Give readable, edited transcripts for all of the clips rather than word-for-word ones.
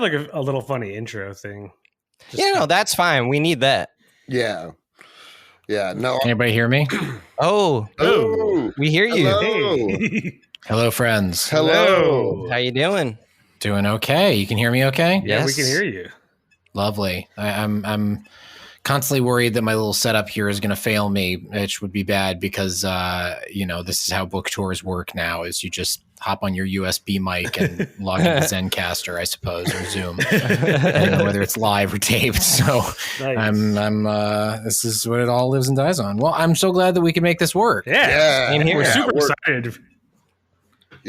like a little funny intro thing. No, that's fine. We need that. Yeah. No. Anybody hear me? Oh, we hear you. Hello. Hey. Hello, friends. Hello. How you doing? Doing okay. You can hear me okay? Yeah, we can hear you. Lovely. I'm constantly worried that my little setup here is going to fail me, which would be bad because, this is how book tours work now is you just hop on your USB mic and log into Zencaster, I suppose, or Zoom, depending on whether it's live or taped. So Nice. this is what it all lives and dies on. Well, I'm so glad that we can make this work. Yeah. Same here. We're super excited.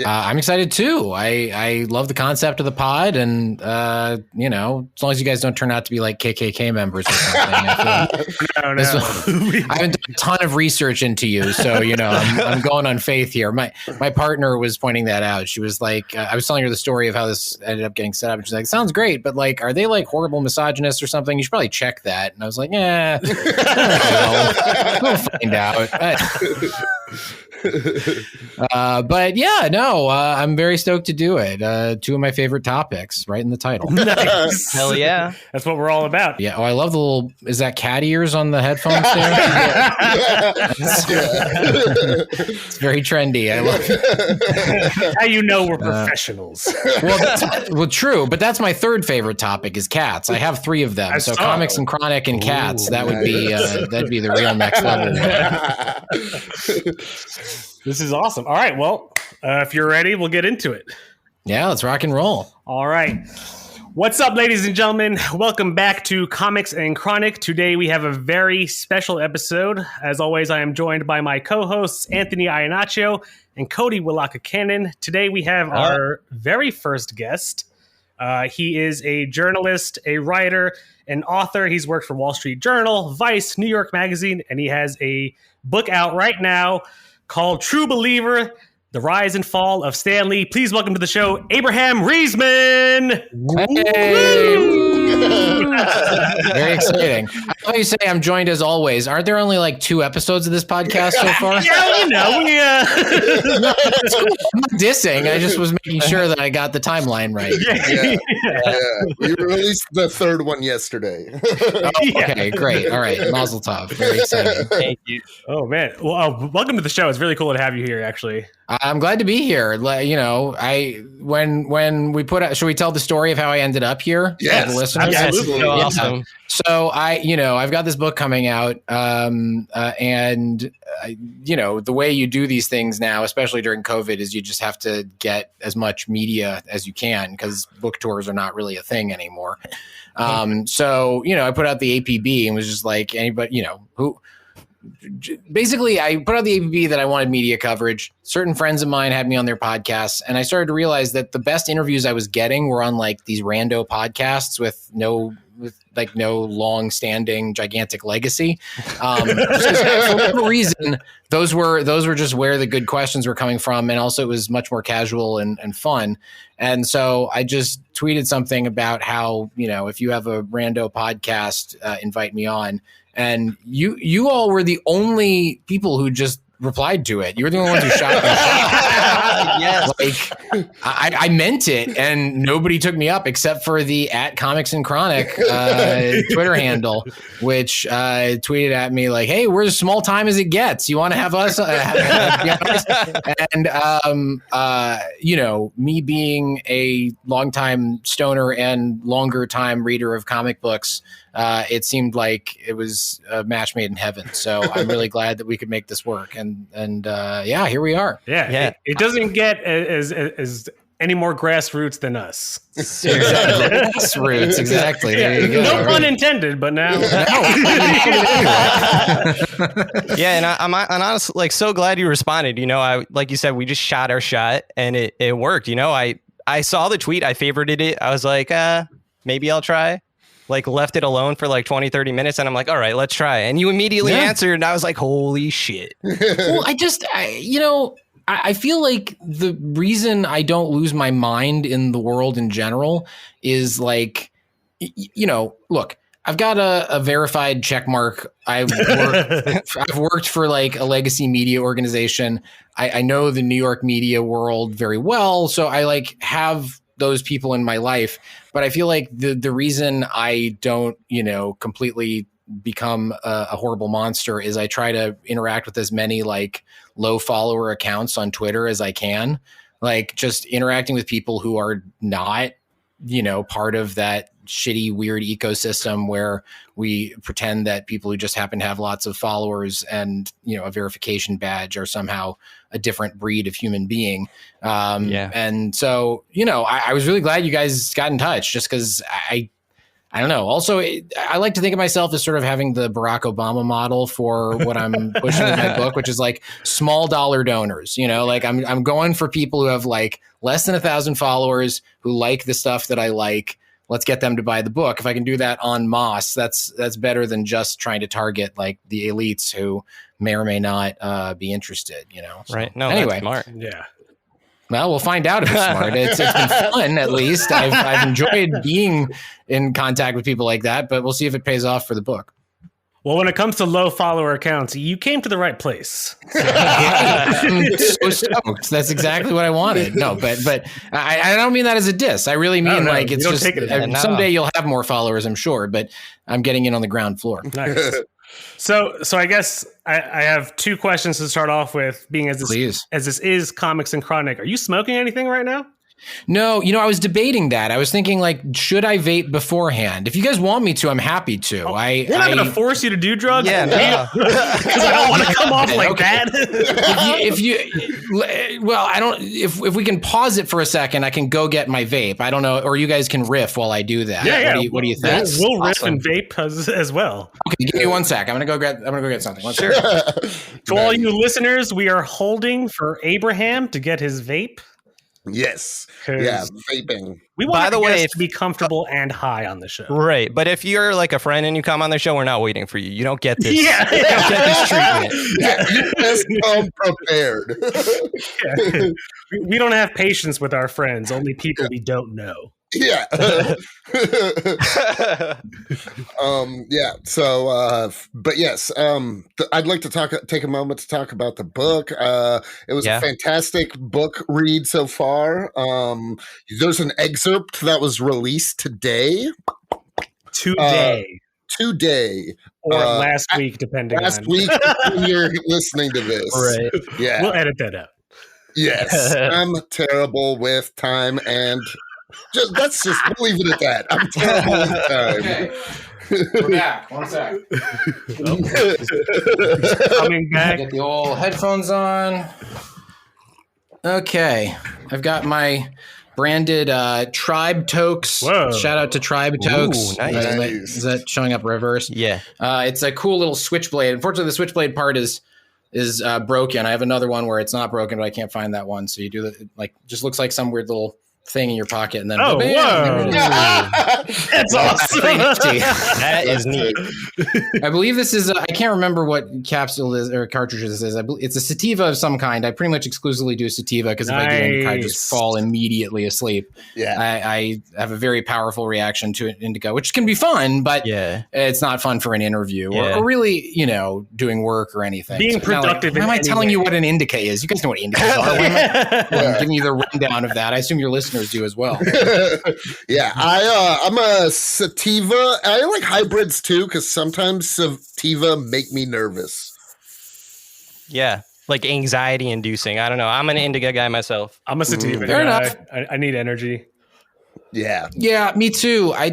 I'm excited too. I love the concept of the pod, and as long as you guys don't turn out to be like KKK members or something. I haven't done a ton of research into you, so I'm going on faith here. My partner was pointing that out. She was like, I was telling her the story of how this ended up getting set up, and she's like, "Sounds great, but like, are they like horrible misogynists or something? You should probably check that." And I was like, "Yeah, we'll find out." But yeah, no, I'm very stoked to do it. Two of my favorite topics right in the title. Nice. Hell yeah. That's what we're all about. Yeah. Oh, I love the little, is that cat ears on the headphones there? It's very trendy. I love it. How you know we're professionals. Well, true, but that's my third favorite topic is cats. I have three of them. So comics and chronic and cats, that would be that'd be the real next level. This is awesome. All right. Well, if you're ready, we'll get into it. Yeah, let's rock and roll. All right. What's up, ladies and gentlemen? Welcome back to Comics and Chronic. Today we have a very special episode. As always, I am joined by my co-hosts, Anthony Iannaccio and Cody Willaka-Cannon. Today we have our very first guest. He is a journalist, a writer, an author. He's worked for Wall Street Journal, Vice, New York Magazine, and he has a book out right now called True Believer, The Rise and Fall of Stan Lee. Please welcome to the show, Abraham Riesman. Hey. Very exciting. I thought you say I'm joined as always. Aren't there only like 2 episodes of this podcast so far? Yeah, That's cool. I'm not dissing. I just was making sure that I got the timeline right. Yeah. We released the third one yesterday. Okay, great. All right. Mazel tov. Very exciting. Thank you. Oh, man. Well, welcome to the show. It's really cool to have you here, actually. I'm glad to be here. When we put out, should we tell the story of how I ended up here? Yes, the listeners? absolutely. So awesome. So I've got this book coming out, and the way you do these things now, especially during COVID, is you just have to get as much media as you can because book tours are not really a thing anymore. So I put out the APB and was just like, anybody, who. Basically, I put out the APB that I wanted media coverage. Certain friends of mine had me on their podcasts, and I started to realize that the best interviews I was getting were on like these rando podcasts with no long-standing gigantic legacy. For whatever reason, those were just where the good questions were coming from, and also it was much more casual and fun. And so I just tweeted something about how if you have a rando podcast, invite me on. And you all were the only people who just replied to it. You were the only ones who shot me. Yes. Like I meant it, and nobody took me up except for the @Comics and Chronic Twitter handle, which tweeted at me like, "Hey, we're as small time as it gets. You want to have us?" And me being a longtime stoner and longer time reader of comic books, it seemed like it was a match made in heaven. So I'm really glad that we could make this work. And here we are. Yeah. It doesn't get as any more grassroots than us. Grassroots, exactly. There you go. No pun intended, but now. Yeah, and I'm honestly like so glad you responded. I like you said, we just shot our shot and it worked. I saw the tweet, I favorited it. I was like, maybe I'll try. Like left it alone for like 20-30 minutes, and I'm like, all right, let's try. And you immediately answered, and I was like, holy shit. Well, I feel like the reason I don't lose my mind in the world in general is like, look, I've got a verified check mark. I've worked for like a legacy media organization. I know the New York media world very well. So I like have those people in my life, but I feel like the reason I don't, completely become a horrible monster is I try to interact with as many like low follower accounts on Twitter as I can, like just interacting with people who are not, part of that shitty, weird ecosystem where we pretend that people who just happen to have lots of followers and, a verification badge are somehow a different breed of human being. And so, I was really glad you guys got in touch just because I don't know. Also, I like to think of myself as sort of having the Barack Obama model for what I'm pushing in my book, which is like small dollar donors. Like I'm going for people who have like less than 1,000 followers who like the stuff that I like. Let's get them to buy the book. If I can do that en masse, that's better than just trying to target like the elites who may or may not be interested. So, right? No, anyway, that's smart. Yeah. Well, we'll find out if it's smart. It's been fun, at least. I've enjoyed being in contact with people like that, but we'll see if it pays off for the book. Well, when it comes to low follower accounts, you came to the right place. I'm so stoked. That's exactly what I wanted. No, but I don't mean that as a diss. I really mean like it's just someday you'll have more followers, I'm sure, but I'm getting in on the ground floor. Nice. So I guess I have two questions to start off with. Being as this is Comics and Chronic, are you smoking anything right now? No, I was debating that. I was thinking, like, should I vape beforehand? If you guys want me to, I'm happy to. We're not going to force you to do drugs. Yeah, because I don't want to come off like that. If we can pause it for a second, I can go get my vape. I don't know, or you guys can riff while I do that. Yeah. What do you think? We'll riff and vape as well. Okay, give me 1 sec. I'm gonna go get something. Sure. To all you listeners, we are holding for Abraham to get his vape. Yes. Yeah, vaping. We want the way to be comfortable and high on the show. Right. But if you're like a friend and you come on the show, we're not waiting for you. You don't get this. Yeah. You don't get this treatment. Yeah, you just come prepared. Yeah. We don't have patience with our friends, only people we don't know. Yeah. So, but yes, I'd like to take a moment to talk about the book. It was a fantastic book read so far. There's an excerpt that was released today. Today. Or last week, depending on. Last week, when you're listening to this. Right. Yeah. We'll edit that out. Yes. I'm terrible with time and we'll leave it at that. I'm terrible with time. Okay. We're back. 1 sec. Coming back. Get the old headphones on. Okay. I've got my branded Tribe Tokes. Whoa. Shout out to Tribe Tokes. Ooh, nice. Is that showing up reversed? Yeah. It's a cool little switchblade. Unfortunately, the switchblade part is broken. I have another one where it's not broken, but I can't find that one. So you do just looks like some weird little thing in your pocket, and then whoa. That's awesome. That is neat. I believe this is I can't remember what capsule is or cartridge this is. It's a sativa of some kind. I pretty much exclusively do sativa because if I do, I just fall immediately asleep. Yeah, I have a very powerful reaction to indica, which can be fun, but it's not fun for an interview or really, doing work or anything. Being productive. Why am I telling you what an indica is? You guys know what indicas are. I'm giving you the rundown of that. I assume your listeners do as well. Yeah, I'm a sativa. I like hybrids too because sometimes sativa make me nervous. Yeah, like anxiety inducing. I don't know. I'm an indica guy myself. I'm a sativa Fair guy. enough. I need energy. Yeah, me too. I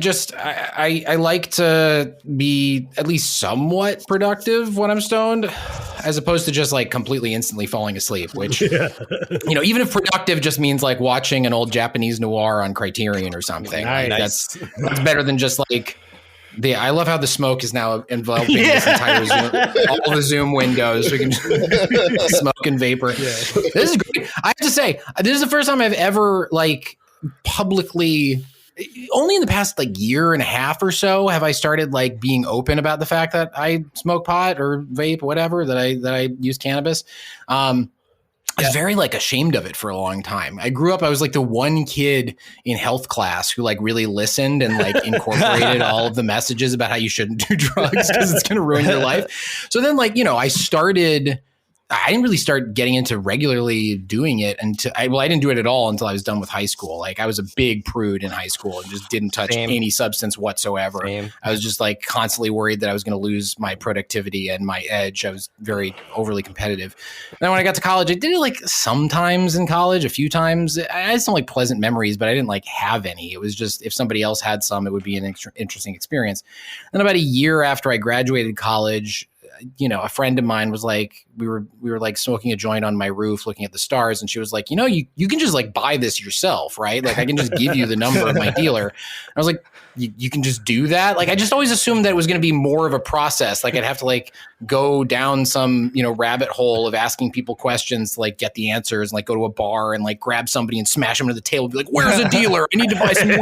like to be at least somewhat productive when I'm stoned, as opposed to just like completely instantly falling asleep, which, even if productive just means like watching an old Japanese noir on Criterion or something. Nice. Like, that's better than just like I love how the smoke is now enveloping this entire Zoom, all the Zoom windows. We can smoke and vapor. Yeah. This is great. I have to say, this is the first time I've ever like publicly, only in the past like year and a half or so have I started like being open about the fact that I smoke pot or vape, whatever, that I use cannabis. I was very like ashamed of it for a long time. I was like the one kid in health class who like really listened and like incorporated all of the messages about how you shouldn't do drugs because it's going to ruin your life. So then like, I started I didn't really start getting into regularly doing it until I didn't do it at all until I was done with high school. Like I was a big prude in high school and just didn't touch any substance whatsoever. I was just like constantly worried that I was going to lose my productivity and my edge. I was very overly competitive. And then when I got to college, I did it like sometimes in college, a few times. I had some like pleasant memories, but I didn't like have any. It was just if somebody else had some, it would be an interesting experience. And about a year after I graduated college, a friend of mine was like, we were like smoking a joint on my roof, looking at the stars. And she was like, you can just like buy this yourself, right? Like I can just give you the number of my dealer. And I was like, you can just do that? Like I just always assumed that it was going to be more of a process. Like I'd have to like go down some, rabbit hole of asking people questions to like get the answers and like go to a bar and like grab somebody and smash them to the table and be like, where's a dealer? I need to buy some weed.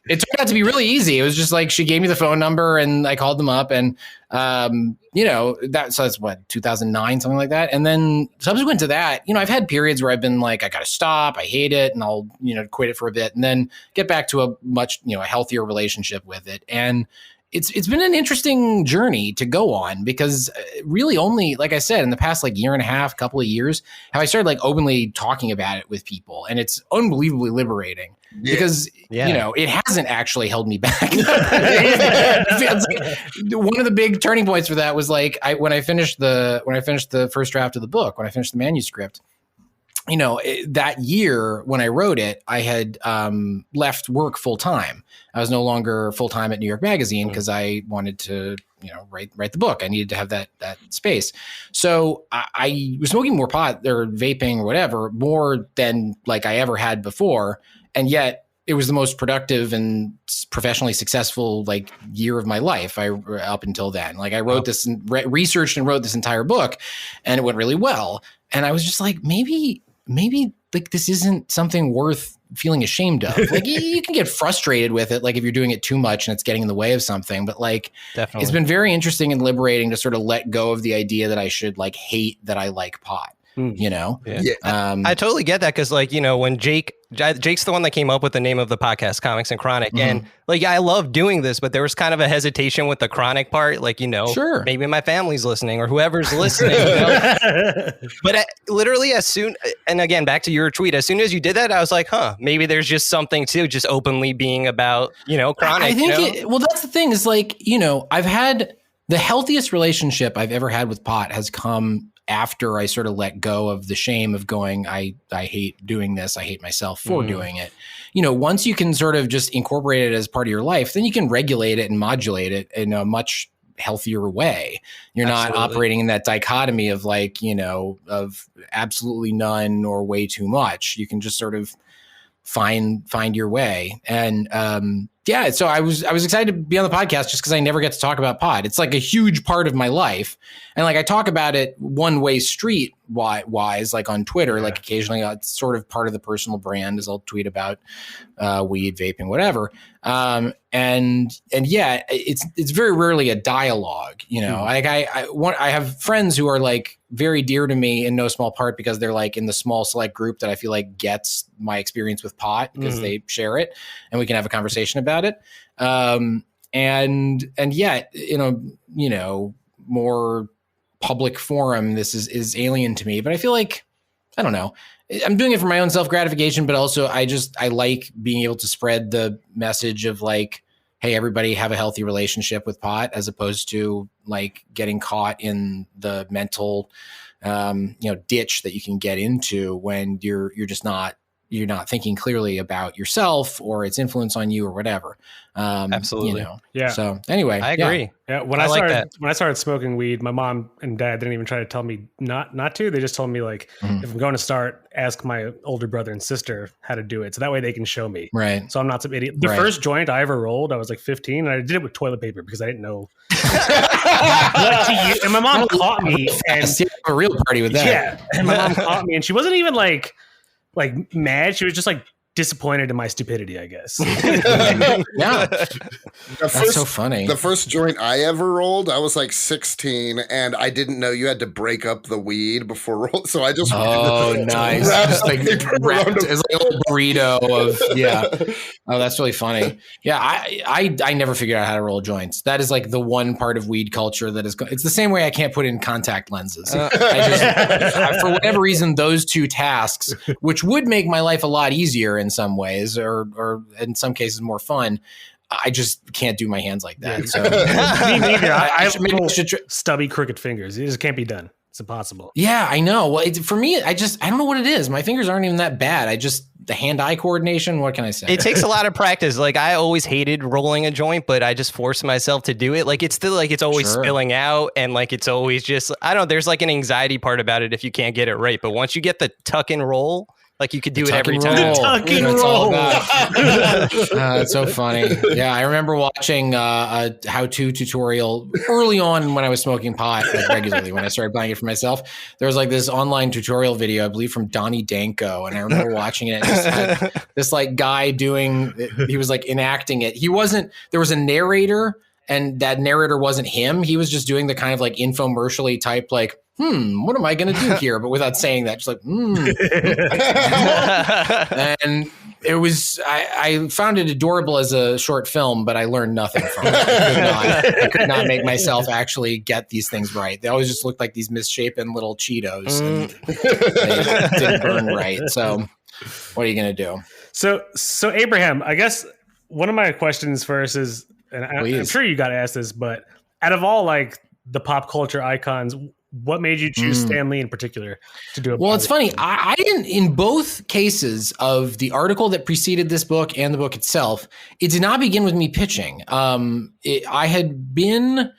It turned out to be really easy. It was just like, she gave me the phone number and I called them up and, so that's what, 2009, something like that. And then subsequent to that, I've had periods where I've been like, I got to stop. I hate it. And I'll, quit it for a bit and then get back to a much, a healthier relationship with it. And it's been an interesting journey to go on because really only, like I said, in the past like year and a half, couple of years, have I started like openly talking about it with people. And it's unbelievably liberating. Because it hasn't actually held me back. One of the big turning points for that was like when I finished the first draft of the book, when I finished the manuscript. That year when I wrote it, I had left work full time. I was no longer full time at New York Magazine because I wanted to write the book. I needed to have that space. So I was smoking more pot or vaping or whatever more than like I ever had before. And yet it was the most productive and professionally successful like year of my life. Up until then, like I wrote this and researched and wrote this entire book and it went really well. And I was just like, maybe like this isn't something worth feeling ashamed of. Like you can get frustrated with it. Like if you're doing it too much and it's getting in the way of something, but like Definitely. It's been very interesting and liberating to sort of let go of the idea that I should like hate that I like pot. Yeah. I totally get that because like when Jake's the one that came up with the name of the podcast, Comics and Chronic, and like I love doing this, but there was kind of a hesitation with the chronic part, like sure, maybe my family's listening or whoever's listening. But literally as soon, and again back to your tweet, as soon as you did that, I was like, maybe there's just something to just openly being about chronic. I think well, that's the thing is like I've had the healthiest relationship I've ever had with pot has come after I sort of let go of the shame of going, I hate doing this. I hate myself for doing it. Once you can sort of just incorporate it as part of your life, then you can regulate it and modulate it in a much healthier way. You're not operating in that dichotomy of like, of absolutely none or way too much. You can just sort of find your way. And, so I was excited to be on the podcast just because I never get to talk about pot. It's like a huge part of my life. And like I talk about it one way street wise, like on Twitter, like occasionally it's sort of part of the personal brand as I'll tweet about weed, vaping, whatever. And it's very rarely a dialogue, like I have friends who are like very dear to me in no small part because they're like in the small select group that I feel like gets my experience with pot because they share it and we can have a conversation about it. And yet, more public forum, this is alien to me, but I feel like, I don't know, I'm doing it for my own self-gratification, but also I like being able to spread the message of like, hey, everybody have a healthy relationship with pot as opposed to like getting caught in the mental, ditch that you can get into when you're not thinking clearly about yourself or its influence on you or whatever. Absolutely. Yeah. So anyway, I agree. Yeah. When I started smoking weed, my mom and dad didn't even try to tell me not to. They just told me like, if I'm going to start, ask my older brother and sister how to do it. So that way they can show me. Right. So I'm not some idiot. The first joint I ever rolled, I was like 15 and I did it with toilet paper because I didn't know what to use. And my mom caught me and a real party with that. Yeah. And my mom caught me and she wasn't even like mad. She was just like disappointed in my stupidity, I guess. Yeah. That's so funny. The first joint I ever rolled, I was like 16, and I didn't know you had to break up the weed before roll. So I just nice, just like wrapped as like a little burrito of Oh, that's really funny. Yeah, I never figured out how to roll joints. That is like the one part of weed culture that is. It's the same way I can't put in contact lenses. For whatever reason, those two tasks, which would make my life a lot easier in some ways, or in some cases more fun, I just can't do my hands like that. So me neither. I have stubby, crooked fingers. It just can't be done. It's impossible. Yeah, I know. Well, for me, I don't know what it is. My fingers aren't even that bad. The hand-eye coordination. What can I say? It takes a lot of practice. Like I always hated rolling a joint, but I just forced myself to do it. Like it's still like it's always spilling out, and like it's always just there's like an anxiety part about it if you can't get it right. But once you get the tuck and roll, like you could do it every time. The tuck and roll. That's so funny. Yeah, I remember watching a how-to tutorial early on when I was smoking pot regularly. When I started buying it for myself, there was like this online tutorial video, I believe, from Donnie Danko, and I remember watching it. And it just had this like guy he was like enacting it. There was a narrator, and that narrator wasn't him. He was just doing the kind of like infomercially type like, what am I going to do here? But without saying that, just like, And it was, I found it adorable as a short film, but I learned nothing from it. I could not make myself actually get these things right. They always just looked like these misshapen little Cheetos and they didn't burn right. So what are you going to do? So Abraham, I guess one of my questions first is, and I'm sure you got to ask this, but out of all like the pop culture icons, what made you choose Stan Lee in particular to do it? Well, it's funny. I didn't, in both cases of the article that preceded this book and the book itself, it did not begin with me pitching. I've been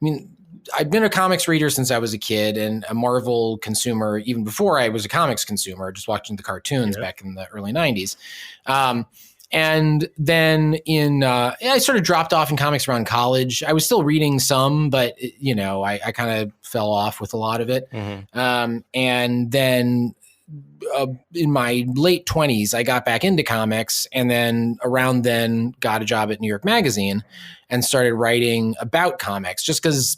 a comics reader since I was a kid and a Marvel consumer even before I was a comics consumer, just watching the cartoons back in the early 90s. And then I sort of dropped off in comics around college. I was still reading some, but I kind of fell off with a lot of it. Mm-hmm. And then in my late 20s, I got back into comics, and then around then got a job at New York Magazine and started writing about comics just because,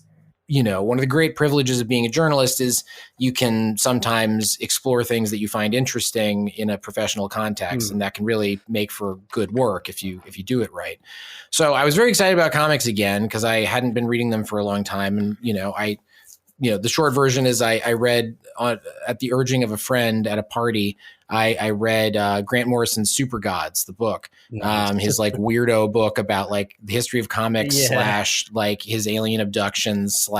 one of the great privileges of being a journalist is you can sometimes explore things that you find interesting in a professional context, and that can really make for good work if you do it right. So I was very excited about comics again because I hadn't been reading them for a long time, and the short version is I read at the urging of a friend at a party. I read Grant Morrison's Super Gods, the book, his like weirdo book about like the history of comics / like his alien abductions /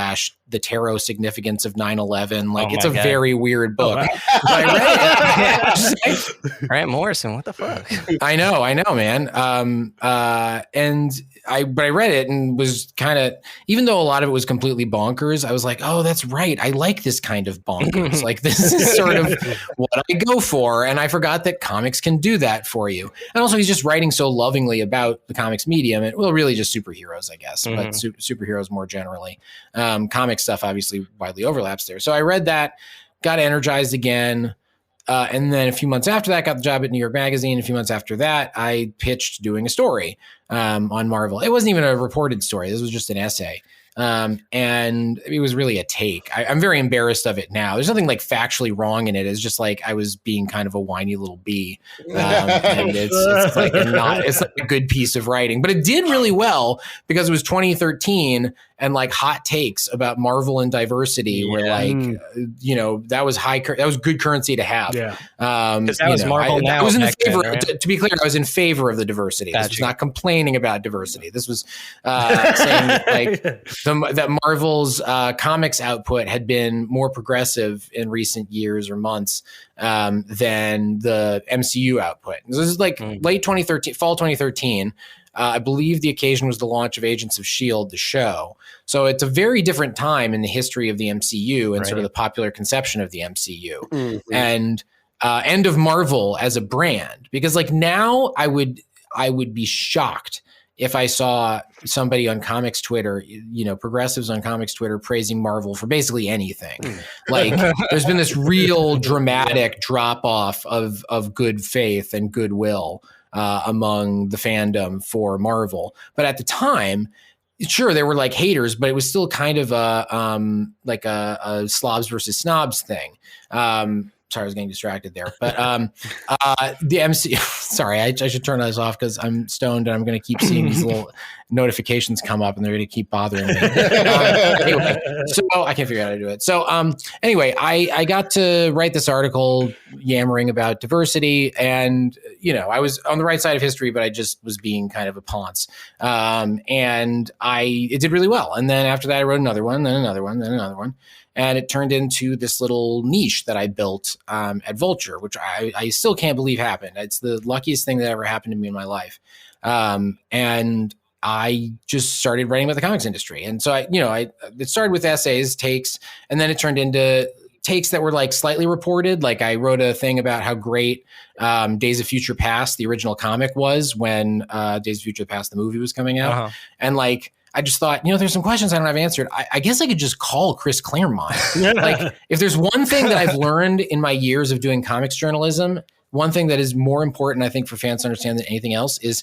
the tarot significance of 9/11. Like it's a very weird book. But I read it. Grant Morrison, what the fuck? I know, man. But I read it and was kind of, even though a lot of it was completely bonkers, I was like, oh, that's right. I like this kind of bonkers. Like this is sort of what I go for. And I forgot that comics can do that for you. And also he's just writing so lovingly about the comics medium and really just superheroes, I guess, but superheroes more generally. Comic stuff obviously widely overlaps there. So I read that, got energized again. And then a few months after that, got the job at New York Magazine. A few months after that, I pitched doing a story on Marvel. It wasn't even a reported story. This was just an essay. And it was really a take. I'm very embarrassed of it now. There's nothing like factually wrong in it. It's just like I was being kind of a whiny little bee. And it's like it's like a good piece of writing. But it did really well because it was 2013 and like hot takes about Marvel and diversity were like, that was that was good currency to have. Yeah. Because that was Marvel now. I was in favor, right? to be clear, I was in favor of the diversity. This was not complaining about diversity. This was saying like that Marvel's comics output had been more progressive in recent years or months than the MCU output. This is like late 2013, fall 2013. I believe the occasion was the launch of Agents of S.H.I.E.L.D., the show. So it's a very different time in the history of the MCU and sort of the popular conception of the MCU and of Marvel as a brand. Because like now I would be shocked if I saw somebody on comics Twitter, progressives on comics Twitter praising Marvel for basically anything. Like there's been this real dramatic drop off of good faith and goodwill among the fandom for Marvel. But at the time, sure, there were like haters, but it was still kind of a slobs versus snobs thing. Sorry, I was getting distracted there. But the MC, sorry, I should turn this off because I'm stoned and I'm going to keep seeing these little notifications come up and they're going to keep bothering me. Anyway, so I can't figure out how to do it. So anyway, I got to write this article yammering about diversity, and I was on the right side of history, but I just was being kind of a ponce. And it did really well. And then after that, I wrote another one, then another one, then another one. And it turned into this little niche that I built at Vulture, which I still can't believe happened. It's the luckiest thing that ever happened to me in my life. And I just started writing about the comics industry. And so it started with essays, takes, and then it turned into takes that were like slightly reported. Like I wrote a thing about how great Days of Future Past, the original comic, was when Days of Future Past, the movie, was coming out. Uh-huh. And like, I just thought, there's some questions I don't have answered. I guess I could just call Chris Claremont. Like, if there's one thing that I've learned in my years of doing comics journalism, one thing that is more important, I think, for fans to understand than anything else is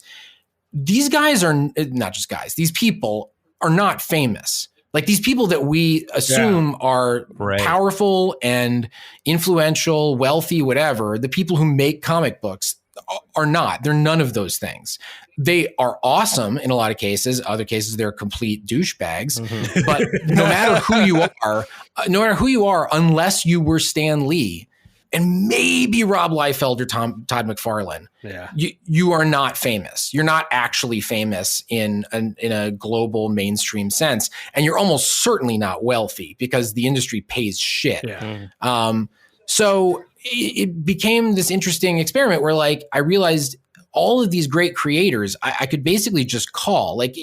these guys are not just guys. These people are not famous. Like these people that we assume are powerful and influential, wealthy, whatever, the people who make comic books are not. They're none of those things. They are awesome in a lot of cases. Other cases, they're complete douchebags. Mm-hmm. But no matter who you are, unless you were Stan Lee and maybe Rob Liefeld or Todd McFarlane, you are not famous. You're not actually famous in a global mainstream sense, and you're almost certainly not wealthy because the industry pays shit. Yeah. So it became this interesting experiment where, like, I realized all of these great creators, I could basically just call. Like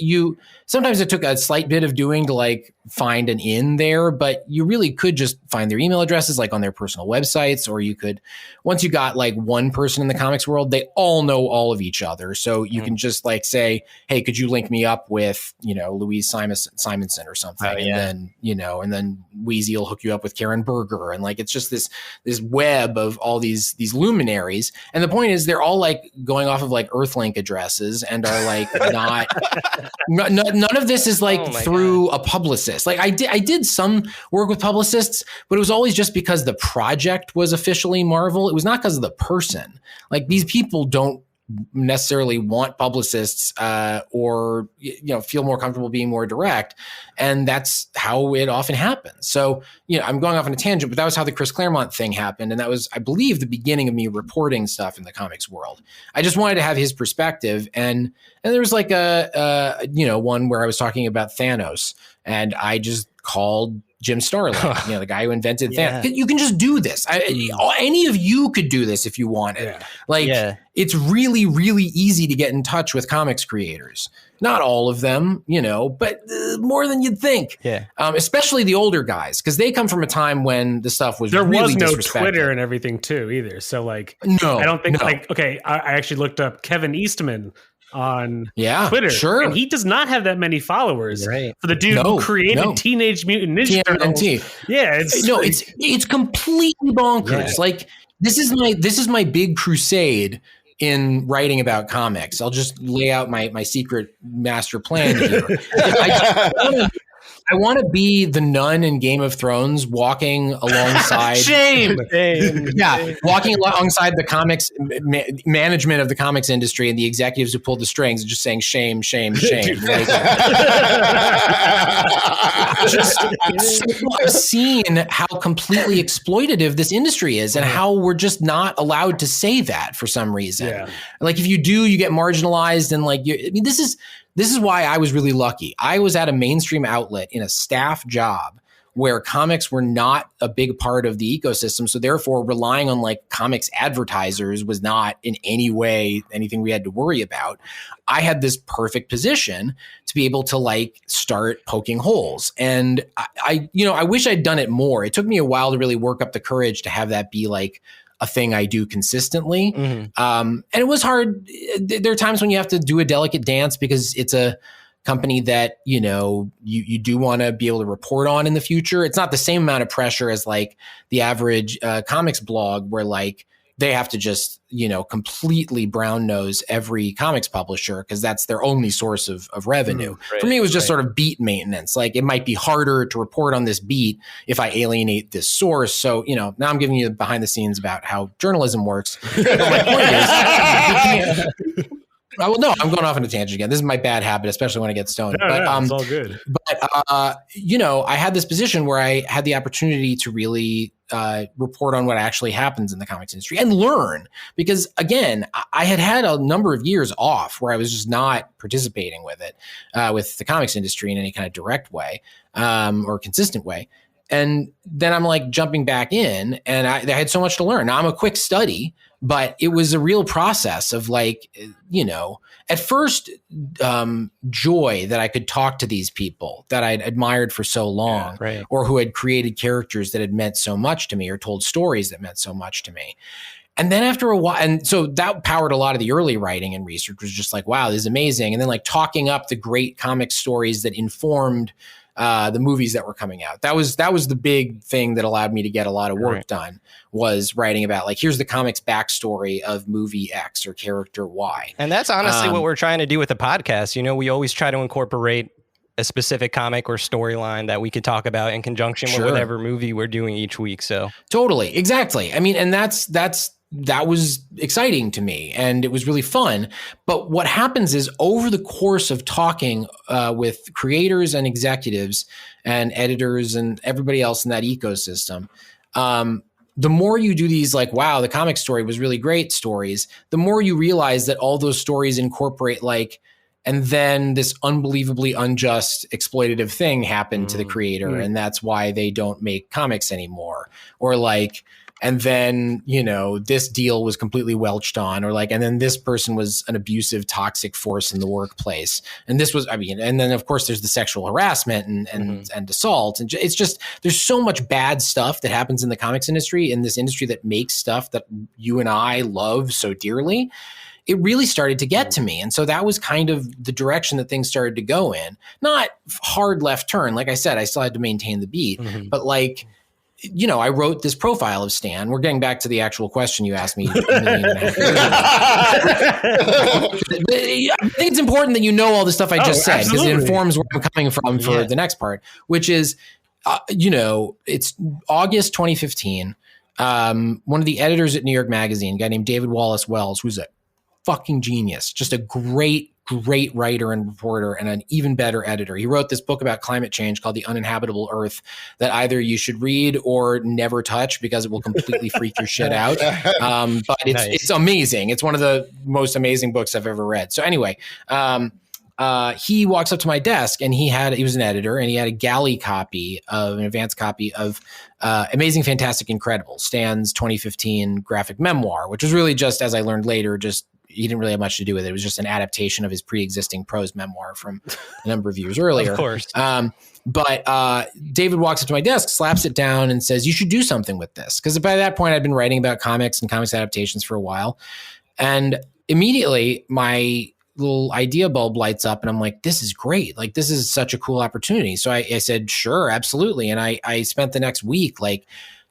sometimes it took a slight bit of doing to like find an in there, but you really could just find their email addresses like on their personal websites, or you could, once you got like one person in the comics world, they all know all of each other. So you can just like say, hey, could you link me up with, Louise Simonson or something? Oh, yeah. And then, and then Wheezy will hook you up with Karen Berger. And like, it's just this web of all these luminaries. And the point is they're all like going off of like Earthlink addresses and are like none of this is like through a publicist. Like I did some work with publicists, but it was always just because the project was officially Marvel. It was not because of the person. Like these people don't necessarily want publicists or feel more comfortable being more direct, and that's how it often happens. So I'm going off on a tangent, but that was how the Chris Claremont thing happened, and that was, I believe, the beginning of me reporting stuff in the comics world. I just wanted to have his perspective, and there was like a one where I was talking about Thanos, and I just called Jim Starlin, the guy who invented Thanos. You can just do this. Any of you could do this if you wanted. It's really, really easy to get in touch with comics creators. Not all of them, but more than you'd think. Yeah. Especially the older guys, because they come from a time when the stuff was really disrespected. There was no Twitter and everything too either. So like, no, I don't think I actually looked up Kevin Eastman on Twitter. Sure. And he does not have that many followers. Right. For the dude who created Teenage Mutant Ninja Turtles. Yeah, it's completely bonkers. Yeah. Like this is my big crusade in writing about comics. I'll just lay out my secret master plan here. I want to be the nun in Game of Thrones walking alongside shame. Walking alongside the comics management of the comics industry and the executives who pulled the strings and just saying shame, shame, shame. I've seen how completely exploitative this industry is and how we're just not allowed to say that for some reason. Yeah. Like if you do, you get marginalized, and this is why I was really lucky. I was at a mainstream outlet in a staff job where comics were not a big part of the ecosystem. So therefore relying on like comics advertisers was not in any way anything we had to worry about. I had this perfect position to be able to like start poking holes. And I wish I'd done it more. It took me a while to really work up the courage to have that be like a thing I do consistently. And it was hard. There are times when you have to do a delicate dance because it's a company that, you know, you do want to be able to report on in the future. It's not the same amount of pressure as like the average comics blog where like they have to just, you know, completely brown nose every comics publisher because that's their only source of revenue. For me, it was just sort of beat maintenance. Like it might be harder to report on this beat if I alienate this source. So, you know, now I'm giving you behind the scenes about how journalism works. But my point is, well, no, I'm going off on a tangent again. This is my bad habit, especially when I get stoned. No, it's all good. But, you know, I had this position where I had the opportunity to really report on what actually happens in the comics industry and learn. Because, again, I had a number of years off where I was just not participating with it, with the comics industry in any kind of direct way or consistent way. And then I'm like jumping back in and I had so much to learn. Now I'm a quick study, but it was a real process of like, you know, at first joy that I could talk to these people that I'd admired for so long or who had created characters that had meant so much to me or told stories that meant so much to me. And then after a while, and so that powered a lot of the early writing and research was just like, wow, this is amazing. And then like talking up the great comic stories that informed the movies that were coming out. That was the big thing that allowed me to get a lot of work done was writing about like, here's the comics backstory of movie X or character Y. And that's honestly what we're trying to do with the podcast. You know, we always try to incorporate a specific comic or storyline that we could talk about in conjunction with whatever movie we're doing each week. So totally. Exactly. I mean, and that was exciting to me and it was really fun. But what happens is over the course of talking with creators and executives and editors and everybody else in that ecosystem, the more you do these like, wow, the comic story was really great stories, the more you realize that all those stories incorporate like, and then this unbelievably unjust exploitative thing happened to the creator and that's why they don't make comics anymore. Or like, and then, you know, this deal was completely welched on or like, and then this person was an abusive, toxic force in the workplace. And this was, I mean, and then of course there's the sexual harassment and assault. And it's just, there's so much bad stuff that happens in the comics industry, in this industry that makes stuff that you and I love so dearly. It really started to get to me. And so that was kind of the direction that things started to go in. Not hard left turn. Like I said, I still had to maintain the beat, but like, you know, I wrote this profile of Stan. We're getting back to the actual question you asked me. I think it's important that you know all the stuff I just said because it informs where I'm coming from for the next part, which is, you know, it's August 2015. One of the editors at New York Magazine, a guy named David Wallace Wells, who's a fucking genius, just a great writer and reporter and an even better editor. He wrote this book about climate change called The Uninhabitable Earth that either you should read or never touch because it will completely freak your shit out. But it's amazing. It's one of the most amazing books I've ever read. So anyway, he walks up to my desk and he was an editor and he had a galley copy of an advanced copy of Amazing, Fantastic, Incredible, Stan's 2015 graphic memoir, which was really just, as I learned later, he didn't really have much to do with it. It was just an adaptation of his pre-existing prose memoir from a number of years earlier. Of course. But David walks up to my desk, slaps it down and says, you should do something with this. Because by that point, I'd been writing about comics and comics adaptations for a while. And immediately my little idea bulb lights up and I'm like, this is great. Like, this is such a cool opportunity. So I said, sure, absolutely. And I spent the next week, like,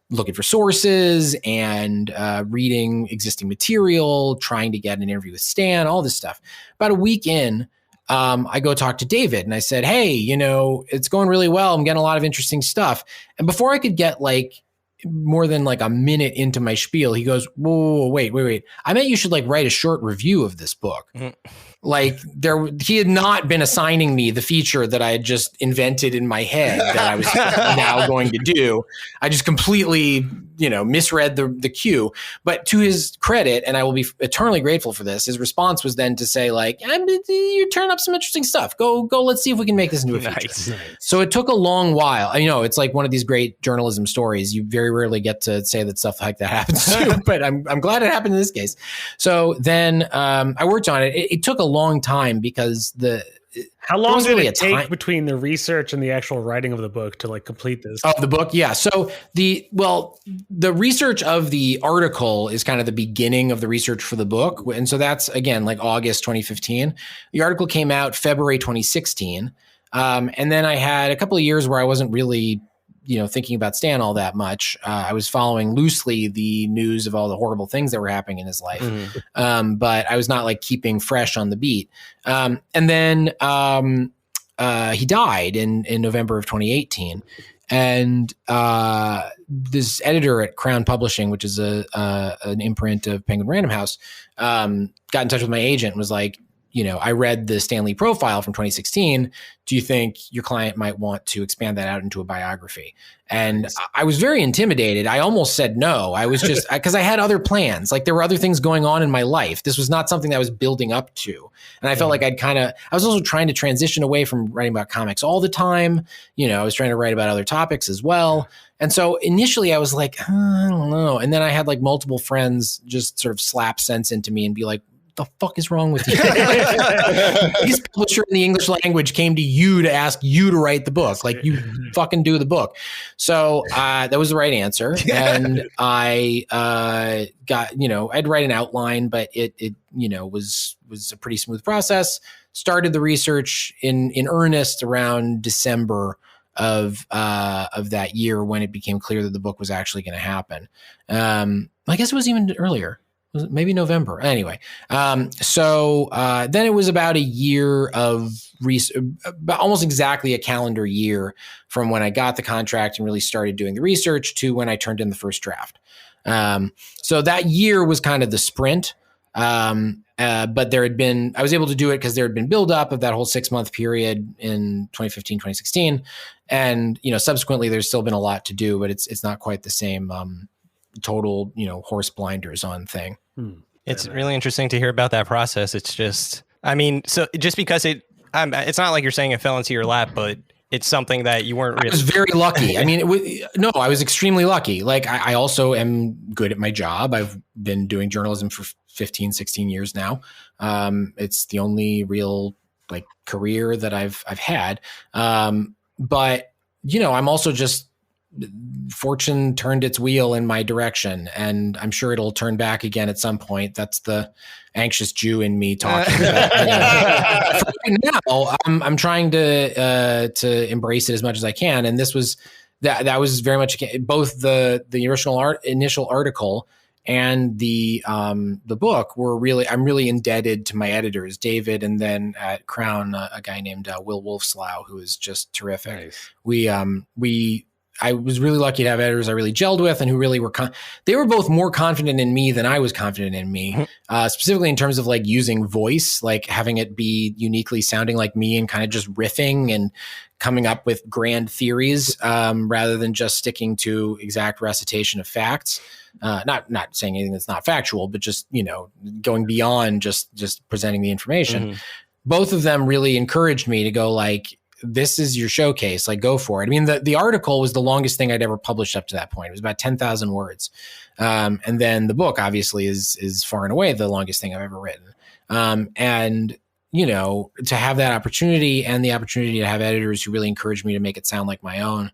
looking for sources and reading existing material, trying to get an interview with Stan, all this stuff. About a week in, I go talk to David and I said, hey, you know, it's going really well. I'm getting a lot of interesting stuff. And before I could get like more than like a minute into my spiel, he goes, whoa, wait. I meant you should like write a short review of this book. Like he had not been assigning me the feature that I had just invented in my head that I was now going to do. I just completely, you know, misread the cue. But to his credit, and I will be eternally grateful for this, his response was then to say like, you turn up some interesting stuff. Go. Let's see if we can make this into a feature. Nice. So it took a long while. You know, it's like one of these great journalism stories. You very rarely get to say that stuff like that happens to, but I'm glad it happened in this case. So then I worked on it. It took a long time because How long did it take between the research and the actual writing of the book to like complete this? Of the book, yeah. So the research of the article is kind of the beginning of the research for the book, and so that's again like August 2015. The article came out February 2016, and then I had a couple of years where I wasn't really thinking about Stan all that much. I was following loosely the news of all the horrible things that were happening in his life. But I was not like keeping fresh on the beat. And then he died in November of 2018. And this editor at Crown Publishing, which is an imprint of Penguin Random House, got in touch with my agent and was like, I read the Stan Lee profile from 2016. Do you think your client might want to expand that out into a biography? And I was very intimidated. I almost said no. I was just because I had other plans. Like there were other things going on in my life. This was not something that I was building up to. And I felt like I was also trying to transition away from writing about comics all the time. I was trying to write about other topics as well. And so initially I was like, I don't know. And then I had like multiple friends just sort of slap sense into me and be like, the fuck is wrong with you? This publisher in the English language came to you to ask you to write the book. Like you fucking do the book. So that was the right answer. And I got, I'd write an outline, but it was a pretty smooth process. Started the research in earnest around December of that year when it became clear that the book was actually going to happen. I guess it was even earlier. Maybe November. Anyway, so then it was about a year of almost exactly a calendar year from when I got the contract and really started doing the research to when I turned in the first draft. So that year was kind of the sprint. But I was able to do it because there had been buildup of that whole 6-month period in 2015, 2016. And, subsequently there's still been a lot to do, but it's not quite the same, total, horse blinders on thing. It's really interesting to hear about that process. It's just, so just because it's not like you're saying it fell into your lap, but it's something that you weren't really. I was very lucky. I was extremely lucky. Like I also am good at my job. I've been doing journalism for 15, 16 years now. It's the only real like career that I've had. But I'm also just, fortune turned its wheel in my direction, and I'm sure it'll turn back again at some point. That's the anxious Jew in me talking. But, for right now, I'm trying to embrace it as much as I can, and this was that was very much both the initial article and the book were really. I'm really indebted to my editors, David, and then at Crown, a guy named Will Wolfslau, who is just terrific. Nice. I was really lucky to have editors I really gelled with and who really were, they were both more confident in me than I was confident in me, specifically in terms of like using voice, like having it be uniquely sounding like me and kind of just riffing and coming up with grand theories, rather than just sticking to exact recitation of facts. Not saying anything that's not factual, but just, going beyond just presenting the information. Both of them really encouraged me to go like, this is your showcase, like go for it. The article was the longest thing I'd ever published up to that point. It was about 10,000 words. And then the book obviously is far and away the longest thing I've ever written. And, to have that opportunity and the opportunity to have editors who really encouraged me to make it sound like my own,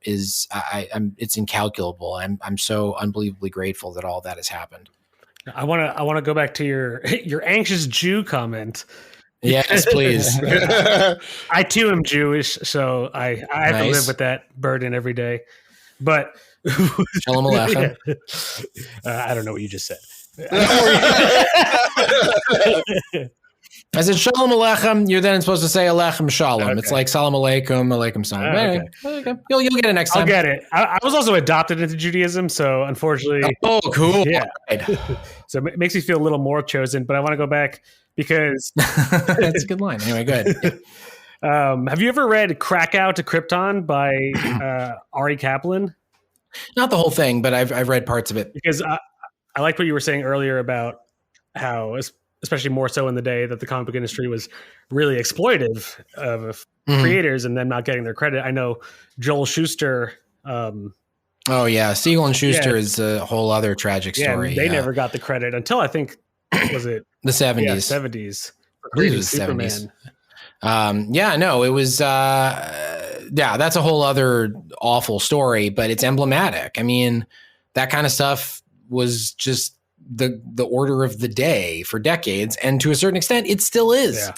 it's incalculable. I'm so unbelievably grateful that all that has happened. I want to go back to your anxious Jew comment. Yes, please. I too am Jewish, so I have to live with that burden every day. But Shalom Aleichem. I don't know what you just said. I said Shalom Aleichem. You're then supposed to say Aleichem Shalom. Okay. It's like Salam Aleikum, Aleikum Salam. Okay. You'll get it next time. I'll get it. I was also adopted into Judaism, so unfortunately. Oh, cool. Yeah. So it makes me feel a little more chosen, but I want to go back because that's a good line. Anyway, go ahead. Have you ever read Krakow to Krypton by Ari Kaplan? Not the whole thing, but I've read parts of it. Because I liked what you were saying earlier about how, especially more so in the day that the comic book industry was really exploitive of creators and them not getting their credit. I know Joel Shuster. Oh yeah, Siegel and Schuster is a whole other tragic story. They never got the credit until I think was it the 70s. Yeah, 70s. For creating Superman. 70s. It was, that's a whole other awful story, but it's emblematic. I mean, that kind of stuff was just the order of the day for decades. And to a certain extent, it still is. Yeah.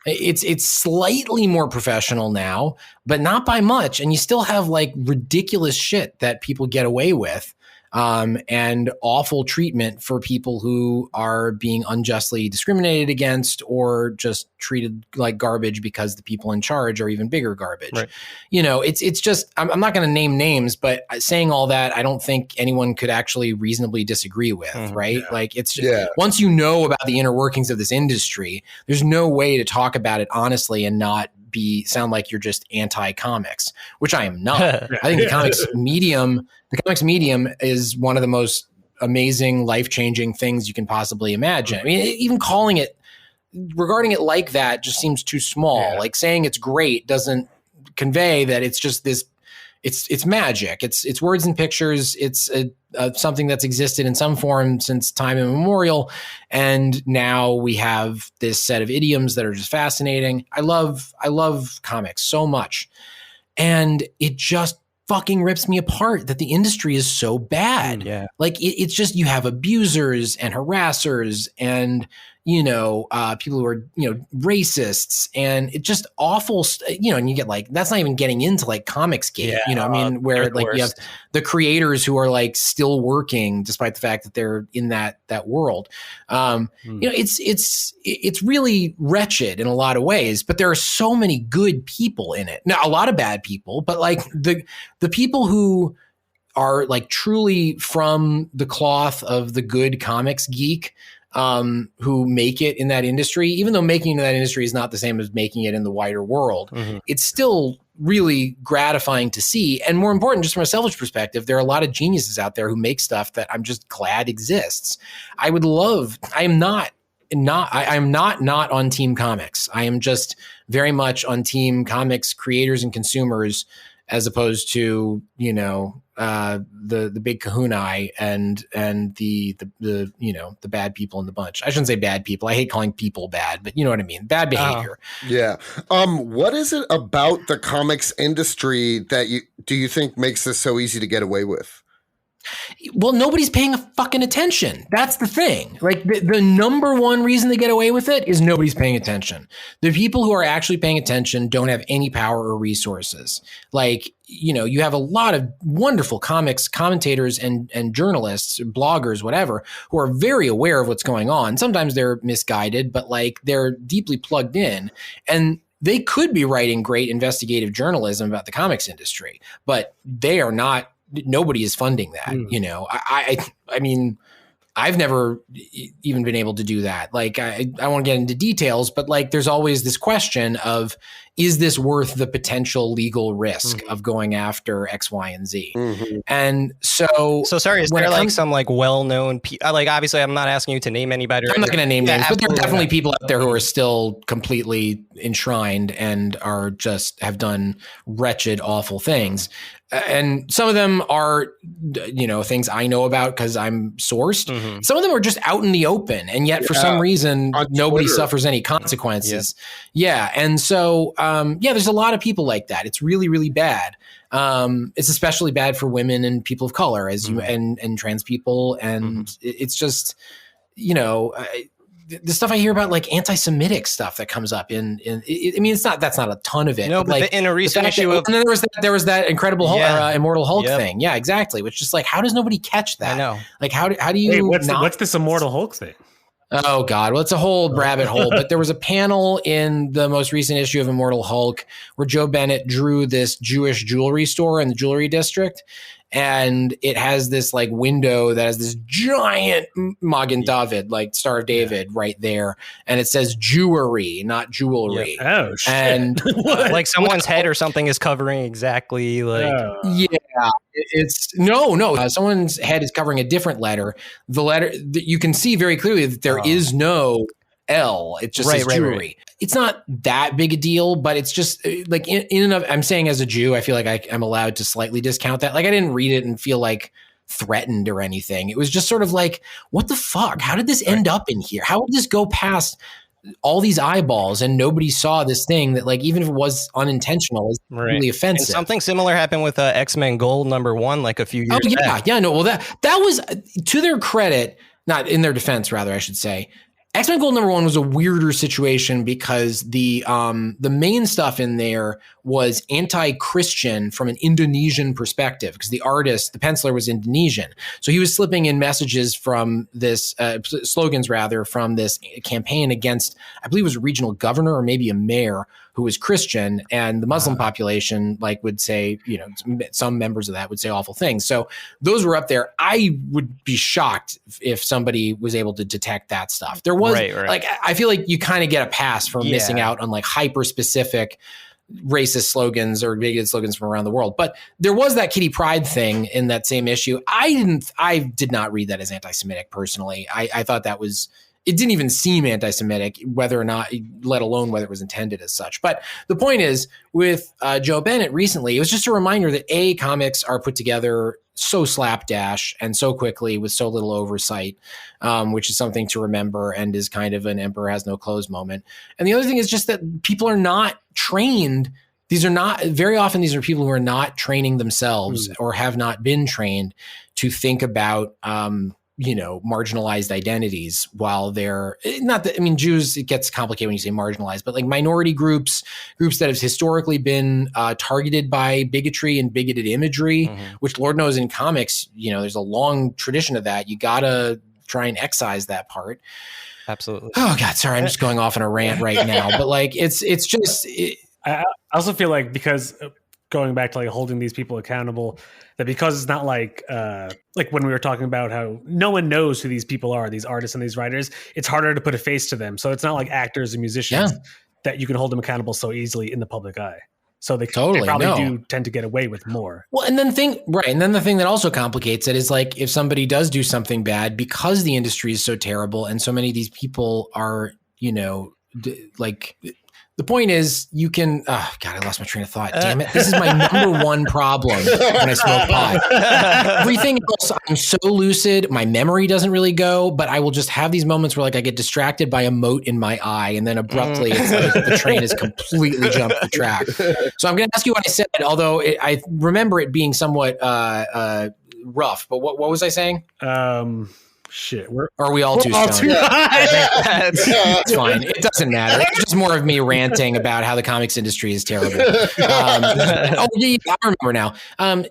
It's slightly more professional now, but not by much. And you still have like ridiculous shit that people get away with. And awful treatment for people who are being unjustly discriminated against or just treated like garbage because the people in charge are even bigger garbage. Right. It's just, I'm not going to name names, but saying all that, I don't think anyone could actually reasonably disagree with, right? Yeah. Like it's just, once you know about the inner workings of this industry, there's no way to talk about it honestly and not sound like you're just anti-comics, which I am not. I think the comics medium is one of the most amazing, life-changing things you can possibly imagine. I mean, even regarding it like that just seems too small. Yeah. Like saying it's great doesn't convey that it's just this. It's magic. It's words and pictures. It's something that's existed in some form since time immemorial, and now we have this set of idioms that are just fascinating. I love comics so much, and it just fucking rips me apart that the industry is so bad. Yeah, like it's just you have abusers and harassers and people who are, racists, and it's just awful, and you get like, that's not even getting into like Comicsgate, where like you have the creators who are like still working despite the fact that they're in that world. It's really wretched in a lot of ways, but there are so many good people in it. Now, a lot of bad people, but like the people who are like truly from the cloth of the good comics geek, who make it in that industry, even though making it in that industry is not the same as making it in the wider world, it's still really gratifying to see. And more important, just from a selfish perspective, there are a lot of geniuses out there who make stuff that I'm just glad exists. I am not on Team Comics. I am just very much on Team Comics creators and consumers, as opposed to, the big kahuna and the bad people in the bunch. I shouldn't say bad people. I hate calling people bad, but you know what I mean? Bad behavior. Yeah. What is it about the comics industry that you think makes this so easy to get away with? Well, nobody's paying a fucking attention. That's the thing. Like the number one reason they get away with it is nobody's paying attention. The people who are actually paying attention don't have any power or resources. Like, you have a lot of wonderful comics commentators and journalists, bloggers, whatever, who are very aware of what's going on. Sometimes they're misguided, but like they're deeply plugged in, and they could be writing great investigative journalism about the comics industry, but they are not. Nobody is funding that. I mean, I've never even been able to do that. Like, I won't get into details, but like, there's always this question of, is this worth the potential legal risk of going after X, Y, and Z? And so sorry, is there like some like well-known, like, obviously I'm not asking you to name anybody. I'm not going to name names, but there are definitely people out there who are still completely enshrined and have done wretched, awful things. And some of them are, things I know about because I'm sourced. Some of them are just out in the open, and yet for some reason nobody suffers any consequences. Yeah. And so, there's a lot of people like that. It's really, really bad. It's especially bad for women and people of color, and trans people, and it's just, the stuff I hear about, like anti-Semitic stuff that comes up I mean, that's not a ton of it. No, but like, in a recent issue and then there was that Incredible Hulk, Immortal Hulk thing. Yeah, exactly. Which just like, how does nobody catch that? I know. Like, how do you? What's this Immortal Hulk thing? Oh God. Well, it's a whole rabbit hole, but there was a panel in the most recent issue of Immortal Hulk where Joe Bennett drew this Jewish jewelry store in the jewelry district. And it has this like window that has this giant Magen David, like Star of David right there. And it says Jewery, not jewelry. Yeah. Oh, shit. And like someone's head or something is covering exactly like. It's no. Someone's head is covering a different letter. The letter that you can see very clearly that there is no L. It just says jewelry. Right. It's not that big a deal, but it's just like in and of, I'm saying as a Jew, I feel like I'm allowed to slightly discount that. Like I didn't read it and feel like threatened or anything. It was just sort of like, what the fuck? How did this end up in here? How would this go past all these eyeballs and nobody saw this thing that, like, even if it was unintentional, is really offensive. And something similar happened with X-Men Gold #1 like a few years back. Well, that was, to their credit, not in their defense, rather, I should say. X-Men Gold #1 was a weirder situation because the main stuff in there was anti-Christian from an Indonesian perspective, because the artist, the penciler, was Indonesian. So he was slipping in messages from this, slogans rather, from this campaign against, I believe it was a regional governor or maybe a mayor who was Christian, and the Muslim population would say, some members of that would say awful things. So those were up there. I would be shocked if somebody was able to detect that stuff. There was I feel like you kind of get a pass for missing out on like hyper specific racist slogans or bigoted slogans from around the world. But there was that Kitty Pryde thing in that same issue. I did not read that as anti-Semitic personally. I thought that was, it didn't even seem anti-Semitic, whether or not, let alone whether it was intended as such. But the point is, with Joe Bennett recently, it was just a reminder that comics are put together so slapdash and so quickly with so little oversight, which is something to remember and is kind of an emperor has no clothes moment. And the other thing is just that people are not trained. Very often these are people who are not training themselves or have not been trained to think about, marginalized identities while they're not that, Jews, it gets complicated when you say marginalized, but like minority groups that have historically been targeted by bigotry and bigoted imagery, which Lord knows in comics, there's a long tradition of that. You gotta try and excise that part. Absolutely. Oh God, sorry. I'm just going off on a rant right now, but like, it's just, I also feel like, because going back to like holding these people accountable, that because it's not like when we were talking about how no one knows who these people are, these artists and these writers, it's harder to put a face to them. So it's not like actors and musicians that you can hold them accountable so easily in the public eye. So they probably do tend to get away with more. Well, and then the thing that also complicates it is like, if somebody does do something bad, because the industry is so terrible and so many of these people are, the point is, you can. Oh God, I lost my train of thought. Damn it! This is my number one problem when I smoke pot. Everything else, I'm so lucid. My memory doesn't really go, but I will just have these moments where, like, I get distracted by a mote in my eye, and then abruptly, it's like the train has completely jumped the track. So I'm going to ask you what I said, although I remember it being somewhat rough. But what was I saying? Shit. Are we all too stoned? It's fine. It doesn't matter. It's just more of me ranting about how the comics industry is terrible. I remember now.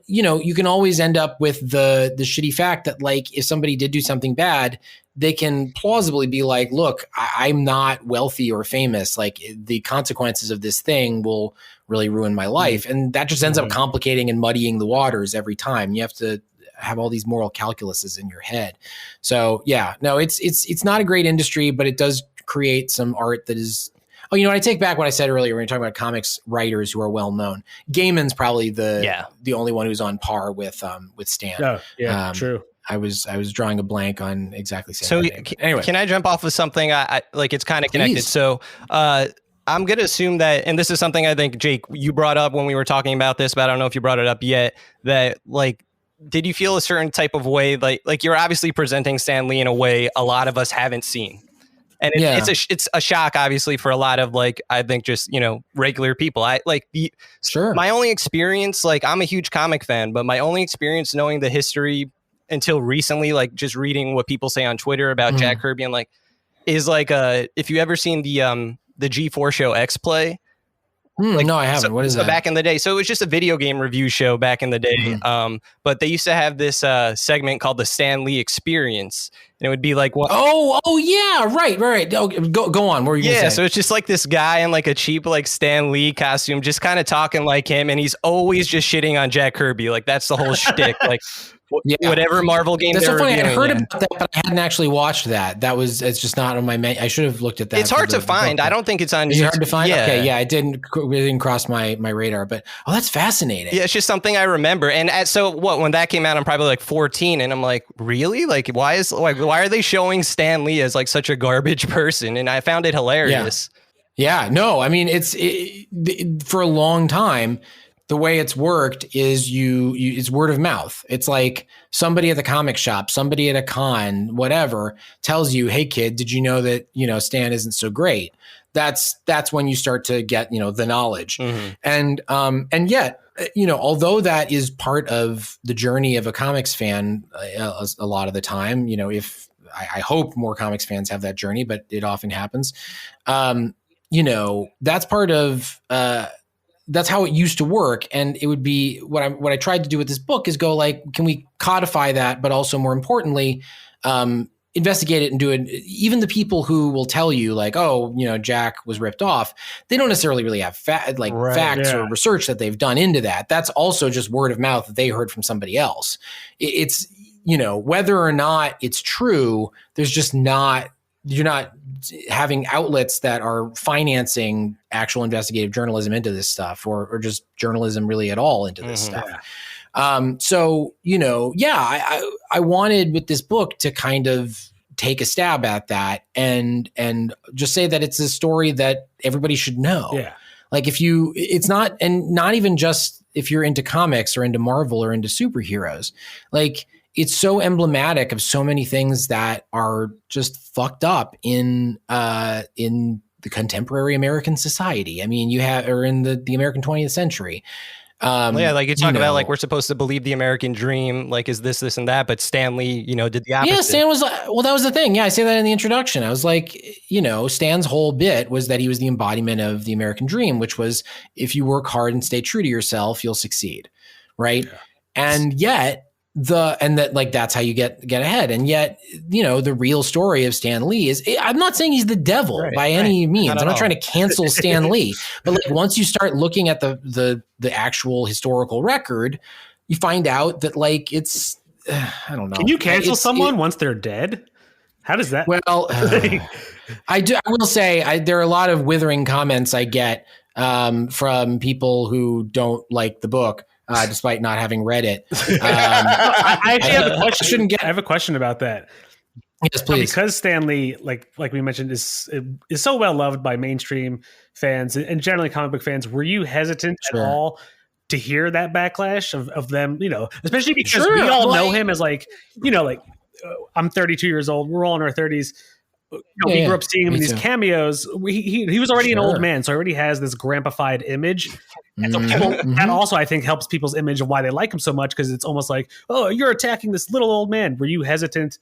You can always end up with the shitty fact that, like, if somebody did do something bad, they can plausibly be like, look, I'm not wealthy or famous. Like, the consequences of this thing will really ruin my life. And that just ends up complicating and muddying the waters every time. You have to have all these moral calculuses in your head. So it's not a great industry, but it does create some art that is, I take back what I said earlier when you're talking about comics writers who are well known. Gaiman's probably the only one who's on par with Stan. Oh, yeah, true. I was drawing a blank on exactly saying that name. Anyway, can I jump off of something? I like, it's kind of connected. Please. So I'm going to assume that, and this is something I think, Jake, you brought up when we were talking about this, but I don't know if you brought it up yet, that, like, did you feel a certain type of way, like you're obviously presenting Stan Lee in a way a lot of us haven't seen, and it's a shock, obviously, for a lot of, like, I think just regular people. My only experience, like, I'm a huge comic fan, but my only experience knowing the history until recently, like just reading what people say on Twitter about Jack Kirby and is like if you ever seen the G4 show X Play. No, I haven't. What is that? Back in the day. So it was just a video game review show back in the day. But they used to have this segment called the Stan Lee Experience. And it would be like, what? Oh, yeah. Right. Oh, go on. What were you going to say? So it's just like this guy in like a cheap, like, Stan Lee costume, just kind of talking like him. And he's always just shitting on Jack Kirby. Like, that's the whole shtick. Like, whatever Marvel game. That's so funny. I heard about that, but I hadn't actually watched that. It's just not on my I should have looked at that. It's hard to find. I don't think it's on. Is it hard to find? Yeah. Okay, yeah. It didn't cross my radar, but that's fascinating. Yeah, it's just something I remember. And when that came out, I'm probably like 14, and I'm like, really? Like, why are they showing Stan Lee as like such a garbage person? And I found it hilarious. Yeah. No, I mean, for a long time, the way it's worked is it's word of mouth. It's like somebody at the comic shop, somebody at a con, whatever, tells you, hey kid, did you know that, Stan isn't so great? That's when you start to get, the knowledge. And yet, although that is part of the journey of a comics fan, a lot of the time, if I hope more comics fans have that journey, but it often happens. That's part of, that's how it used to work. And it would be what I tried to do with this book is go like, can we codify that? But also more importantly, investigate it and do it. Even the people who will tell you like, oh, Jack was ripped off. They don't necessarily really have facts or research that they've done into that. That's also just word of mouth that they heard from somebody else. It's, whether or not it's true, you're not having outlets that are financing actual investigative journalism into this stuff or just journalism really at all into this stuff. So, I wanted with this book to kind of take a stab at that and just say that it's a story that everybody should know. Yeah. Like it's not, and not even just if you're into comics or into Marvel or into superheroes, like it's so emblematic of so many things that are just fucked up in the contemporary American society. I mean, or in the American 20th century. Like you talk about, like, we're supposed to believe the American dream, like, is this and that, but Stan Lee, did the opposite. Yeah, Stan was like, well, that was the thing. Yeah, I say that in the introduction. I was like, Stan's whole bit was that he was the embodiment of the American dream, which was if you work hard and stay true to yourself, you'll succeed. Right. Yeah. And yet that's how you get ahead. And yet, the real story of Stan Lee is, I'm not saying he's the devil by any means. I'm not trying to cancel Stan Lee, but like once you start looking at the actual historical record, you find out that like it's, I don't know. Can you cancel someone once they're dead? How does that? Well, I will say there are a lot of withering comments I get from people who don't like the book. Despite not having read it. I actually have a question. I have a question about that. Yes, please. Because Stan Lee, like we mentioned, is so well loved by mainstream fans and generally comic book fans. Were you hesitant at all to hear that backlash of them? Especially because we all know him as like, I'm 32 years old. We're all in our 30s. We grew up seeing him in these cameos. He was already an old man, so already has this grandpified image. And so that also, I think, helps people's image of why they like him so much, because it's almost like, oh, you're attacking this little old man. Were you hesitant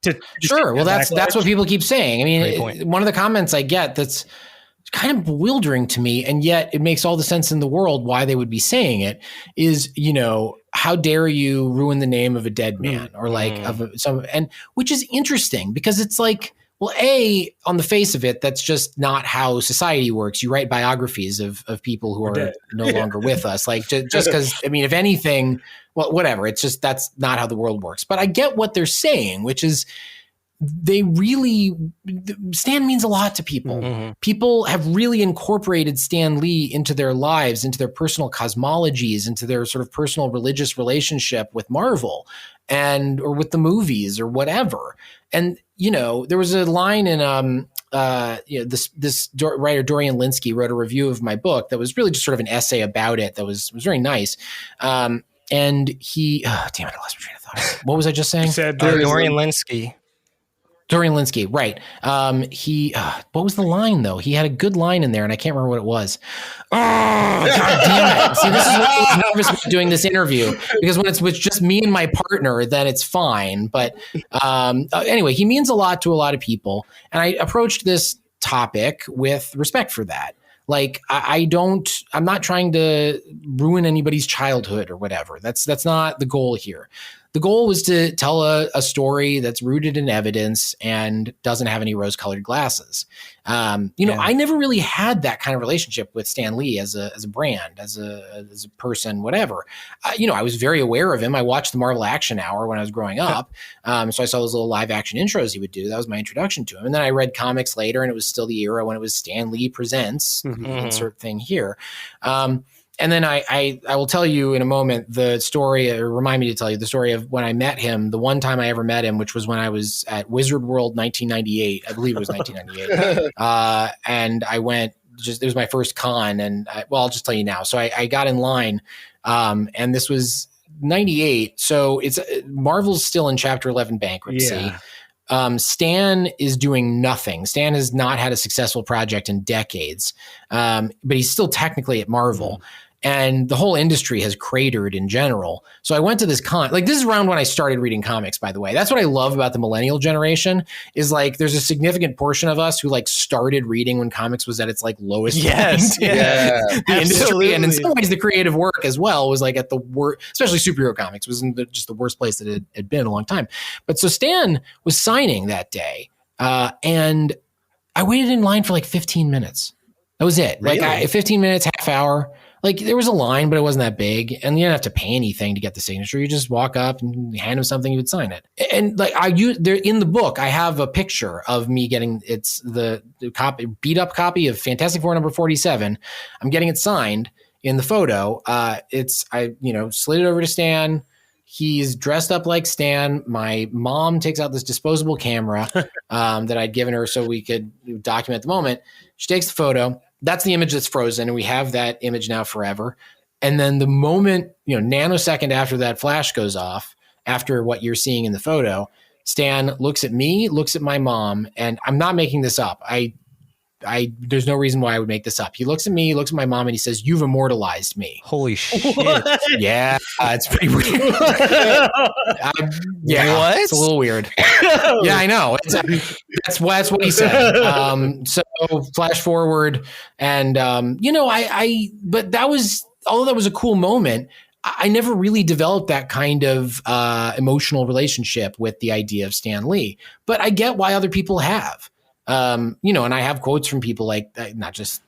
to? Sure. Well, that's what people keep saying. I mean, one of the comments I get that's kind of bewildering to me, and yet it makes all the sense in the world why they would be saying it, is, how dare you ruin the name of a dead man, or like and which is interesting because it's like, well, on the face of it, that's just not how society works. You write biographies of people who are no longer with us. Like just because, I mean, if anything, well, whatever. It's just, that's not how the world works. But I get what they're saying, which is Stan means a lot to people. Mm-hmm. People have really incorporated Stan Lee into their lives, into their personal cosmologies, into their sort of personal religious relationship with Marvel or with the movies or whatever. And, there was a line in, this writer, Dorian Linsky, wrote a review of my book that was really just sort of an essay about it that was very nice. And he, damn it, I lost my train of thought. What was I just saying? You said Dorian Linsky. Dorian Linsky, right. What was the line though? He had a good line in there and I can't remember what it was. Oh, God damn it. See, this is what I was nervous about doing this interview, because when it's with just me and my partner, then it's fine. But anyway, he means a lot to a lot of people. And I approached this topic with respect for that. Like, I'm not trying to ruin anybody's childhood or whatever. That's not the goal here. The goal was to tell a story that's rooted in evidence and doesn't have any rose-colored glasses. I never really had that kind of relationship with Stan Lee as a brand, as a person, whatever. I was very aware of him. I watched the Marvel Action Hour when I was growing up. So I saw those little live action intros he would do. That was my introduction to him. And then I read comics later, and it was still the era when it was Stan Lee Presents, insert thing here. And then I will tell you in a moment the story, or remind me to tell you the story of when I met him, the one time I ever met him, which was when I was at Wizard World 1998. I believe it was 1998. And I went it was my first con, and I'll just tell you now. So I got in line, and this was 98. So it's Marvel's still in Chapter 11 bankruptcy. Yeah. Stan is doing nothing. Stan has not had a successful project in decades, but he's still technically at Marvel. And the whole industry has cratered in general. So I went to this con. Like, this is around when I started reading comics, by the way. That's what I love about the millennial generation is, like, there's a significant portion of us who, like, started reading when comics was at its, like, lowest point. Yeah. The industry, and in some ways the creative work as well was, like, at the worst, especially superhero comics was in just the worst place that it had been in a long time. But so Stan was signing that day, and I waited in line for, like, 15 minutes. That was it. Really? Like, 15 minutes, half hour. Like, there was a line, but it wasn't that big, and you didn't have to pay anything to get the signature. You just walk up and hand him something, he would sign it. And like there in the book, I have a picture of me getting the copy, beat up copy of Fantastic Four number 47. I'm getting it signed in the photo. I slid it over to Stan. He's dressed up like Stan. My mom takes out this disposable camera that I'd given her so we could document the moment. She takes the photo. That's the image that's frozen, and we have that image now forever. And then the moment, nanosecond after that flash goes off, after what you're seeing in the photo, Stan looks at me, looks at my mom, and I'm not making this up. There's no reason why I would make this up. He looks at me, he looks at my mom, and he says, "You've immortalized me." Holy shit. What? Yeah, it's pretty weird. What? It's a little weird. Yeah, I know. That's what he said. So flash forward, and but that was, although that was a cool moment, I never really developed that kind of emotional relationship with the idea of Stan Lee. But I get why other people have. And I have quotes from people like, not just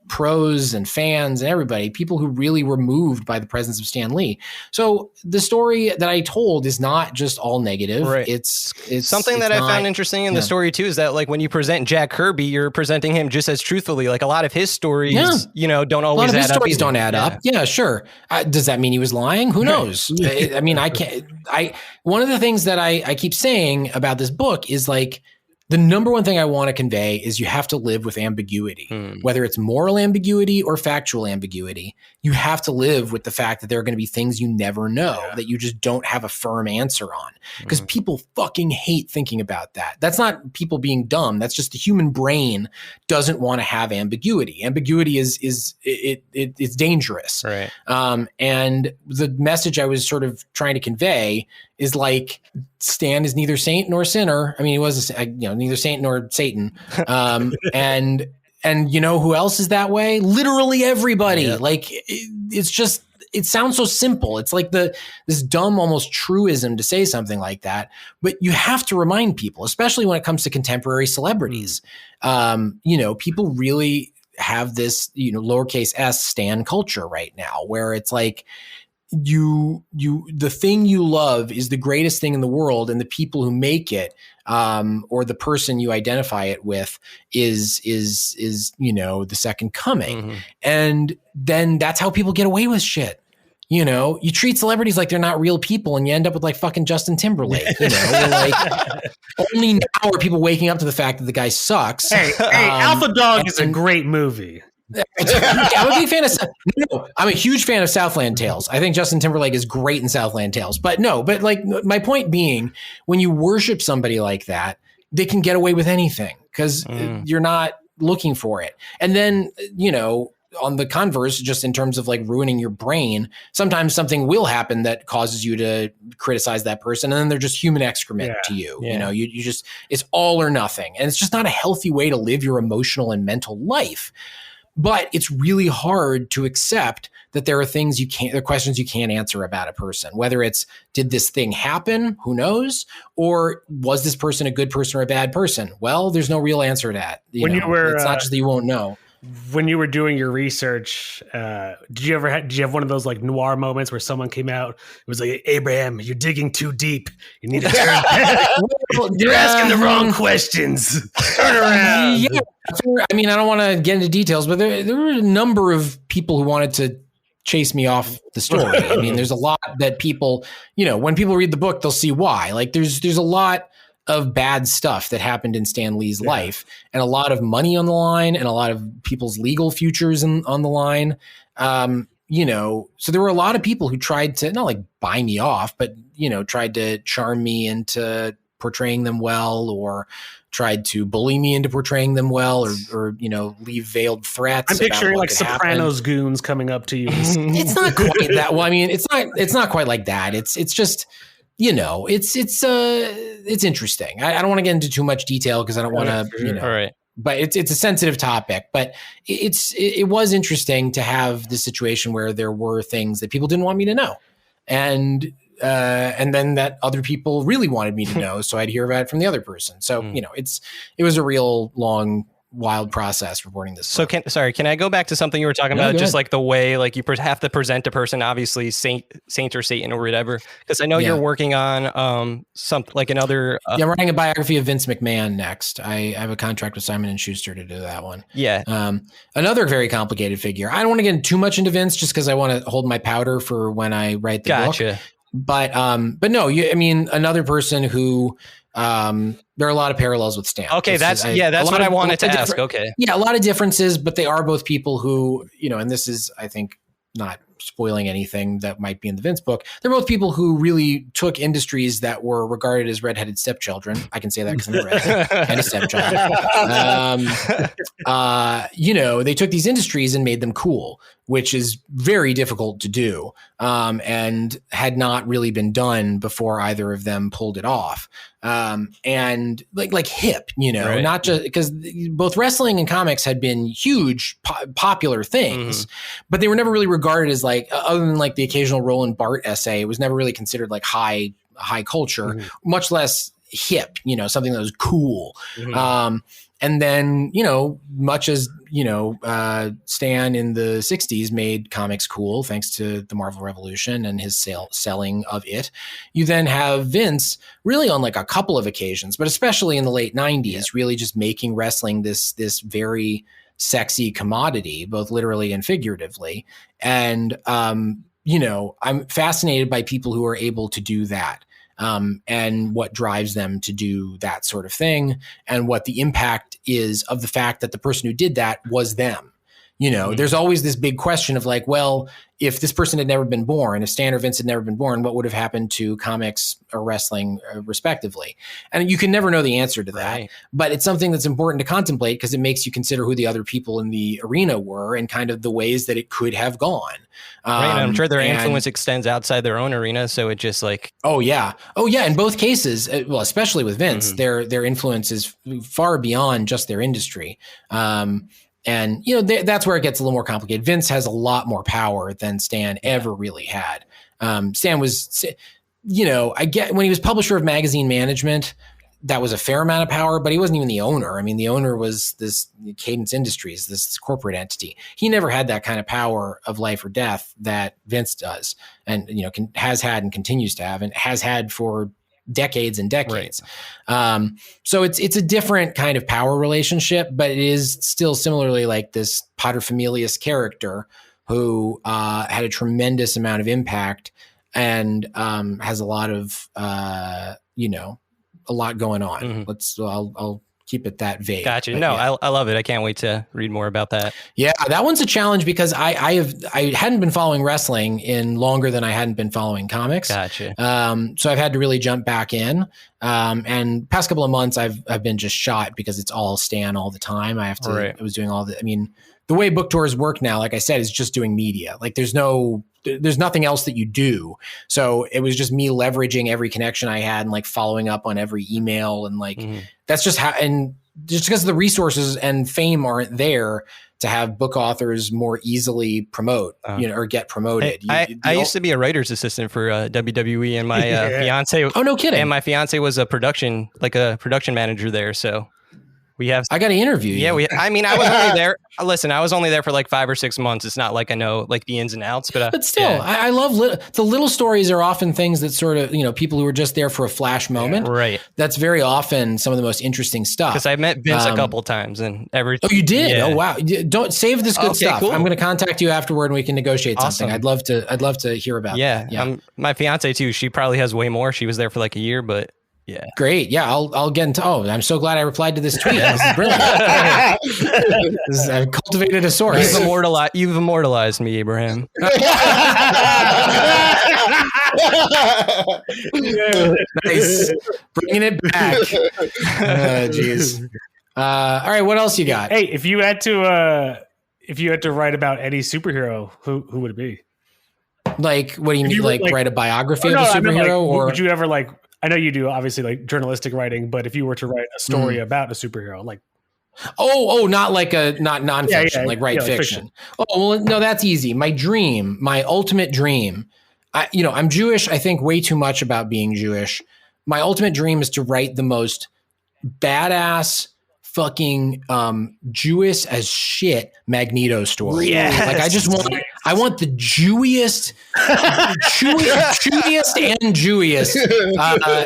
pros and fans and everybody, people who really were moved by the presence of Stan Lee. So the story that I told is not just all negative. Right. It's something that I found interesting in the story too, is that, like, when you present Jack Kirby, you're presenting him just as truthfully. Like, a lot of his stories, don't always add up. A lot of his stories don't add up. Yeah, sure. Does that mean he was lying? Who knows? I mean, one of the things that I keep saying about this book is, like, the number one thing I want to convey is you have to live with ambiguity, whether it's moral ambiguity or factual ambiguity. You have to live with the fact that there are going to be things you never know, that you just don't have a firm answer on, because people fucking hate thinking about that. That's not people being dumb. That's just the human brain doesn't want to have ambiguity. Ambiguity it's dangerous. Right. And the message I was sort of trying to convey is, like, Stan is neither saint nor sinner. I mean, he was, neither saint nor Satan. And who else is that way? Literally everybody. Yeah. Like, it's just, it sounds so simple. It's like this dumb, almost truism to say something like that. But you have to remind people, especially when it comes to contemporary celebrities. People really have this, lowercase s Stan culture right now, where it's like, the thing you love is the greatest thing in the world, and the people who make it, or the person you identify it with is the second coming. And then that's how people get away with shit. You treat celebrities like they're not real people, and you end up with, like, fucking Justin Timberlake. Like, only now are people waking up to the fact that the guy sucks. Hey, Alpha Dog is a great movie. I'm a huge fan of Southland Tales. I think Justin Timberlake is great in Southland Tales. But like, my point being, when you worship somebody like that, they can get away with anything because you're not looking for it. And then, on the converse, just in terms of, like, ruining your brain, sometimes something will happen that causes you to criticize that person, and then they're just human excrement to you. Yeah. You just, it's all or nothing. And it's just not a healthy way to live your emotional and mental life. But it's really hard to accept that there are there are questions you can't answer about a person, whether it's, did this thing happen? Who knows? Or was this person a good person or a bad person? Well, there's no real answer to that. It's not just that you won't know. When you were doing your research, did you have one of those, like, noir moments where someone came out? It was like, Abraham, you're digging too deep. You need to turn back. You're asking the wrong questions. Turn around. Yeah. I mean, I don't want to get into details, but there were a number of people who wanted to chase me off the story. I mean, there's a lot that people, when people read the book, they'll see why. Like, there's a lot of bad stuff that happened in Stan Lee's life, and a lot of money on the line, and a lot of people's legal futures on the line. So there were a lot of people who tried to not like buy me off, but tried to charm me into portraying them well, or tried to bully me into portraying them well, or leave veiled threats. I'm picturing like Sopranos goons coming up to you. It's not quite that. Well, I mean, it's not quite like that. It's just, it's interesting. I don't want to get into too much detail because I don't want to, All right. But it's a sensitive topic. But it was interesting to have this situation where there were things that people didn't want me to know, and then that other people really wanted me to know, so I'd hear about it from the other person. So it was a real long, wild process reporting this. So can I go back to something you were talking about, just like the way like you have to present a person, obviously saint or Satan or whatever, because I know you're working on something like another I'm writing a biography of Vince McMahon next. I have a contract with Simon & Schuster to do that one. Another very complicated figure. I don't want to get too much into Vince just because I want to hold my powder for when I write the book. But no, another person who there are a lot of parallels with Stan. Okay, that's what I wanted to ask. Okay. Yeah, a lot of differences, but they are both people who, and this is, I think, not spoiling anything that might be in the Vince book. They're both people who really took industries that were regarded as redheaded stepchildren. I can say that because I'm a redhead and a stepchild. They took these industries and made them cool, which is very difficult to do, and had not really been done before either of them pulled it off. And like hip, right. Not just because both wrestling and comics had been huge, popular things, but they were never really regarded as like, other than like the occasional Roland Barthes essay, it was never really considered like high culture, much less hip, something that was cool. And then, much as, Stan in the 60s made comics cool, thanks to the Marvel Revolution and his selling of it, you then have Vince really on like a couple of occasions, but especially in the late 90s, really just making wrestling this very sexy commodity, both literally and figuratively. And, I'm fascinated by people who are able to do that. And what drives them to do that sort of thing, and what the impact is of the fact that the person who did that was them. There's always this big question of like, well, if this person had never been born, if Stan or Vince had never been born, what would have happened to comics or wrestling respectively? And you can never know the answer to that, but it's something that's important to contemplate because it makes you consider who the other people in the arena were and kind of the ways that it could have gone. And I'm sure their influence extends outside their own arena. So it just like, Oh yeah. In both cases, well, especially with Vince, their influence is far beyond just their industry. And, that's where it gets a little more complicated. Vince has a lot more power than Stan ever really had. Stan was, I get when he was publisher of Magazine Management, that was a fair amount of power, but he wasn't even the owner. I mean, the owner was this Cadence Industries, this corporate entity. He never had that kind of power of life or death that Vince does, and, has had and continues to have, and has had for decades and decades. So it's a different kind of power relationship, but it is still similarly like this paterfamilias character who had a tremendous amount of impact and has a lot of a lot going on. I'll keep it that vague. Gotcha. No, yeah. I love it. I can't wait to read more about that. Yeah, that one's a challenge because I hadn't been following wrestling in longer than I hadn't been following comics. Gotcha. So I've had to really jump back in. And past couple of months I've been just shot because it's all Stan all the time. I was doing all the way book tours work now, like I said, is just doing media. Like there's nothing else that you do. So it was just me leveraging every connection I had and like following up on every email. And like, that's just how, and just because the resources and fame aren't there to have book authors more easily promote, or get promoted. I used to be a writer's assistant for WWE, and my fiance. Oh, no kidding. And my fiance was a production manager there. So I got to interview you. Yeah, I was only there. Listen, I was only there for like 5 or 6 months. It's not like I know like the ins and outs, but still, yeah. I love the little stories are often things that sort of, people who are just there for a flash moment. Yeah, right. That's very often some of the most interesting stuff. Because I met Vince a couple times and everything. Oh, you did? Yeah. Oh, wow. Don't save this good stuff. Cool. I'm going to contact you afterward and we can negotiate something. Awesome. I'd love to hear about that. Yeah. My fiance too. She probably has way more. She was there for like a year, but Yeah. Great. Yeah, I'll get into. Oh, I'm so glad I replied to this tweet. This is brilliant. I've cultivated a source. You've immortalized me, Abraham. Nice. Bringing it back. Jeez. All right. What else you got? Hey, if you had to write about any superhero, who would it be? Like, what do you mean? Like write a biography of a superhero, or would you ever like? I know you do, obviously, like journalistic writing, but if you were to write a story about a superhero, like, not like not nonfiction, like write fiction. Oh, well, no, that's easy. My ultimate dream. I'm Jewish. I think way too much about being Jewish. My ultimate dream is to write the most badass, fucking Jewish as shit Magneto story. Yes. Like I want the Jewiest and Jewiest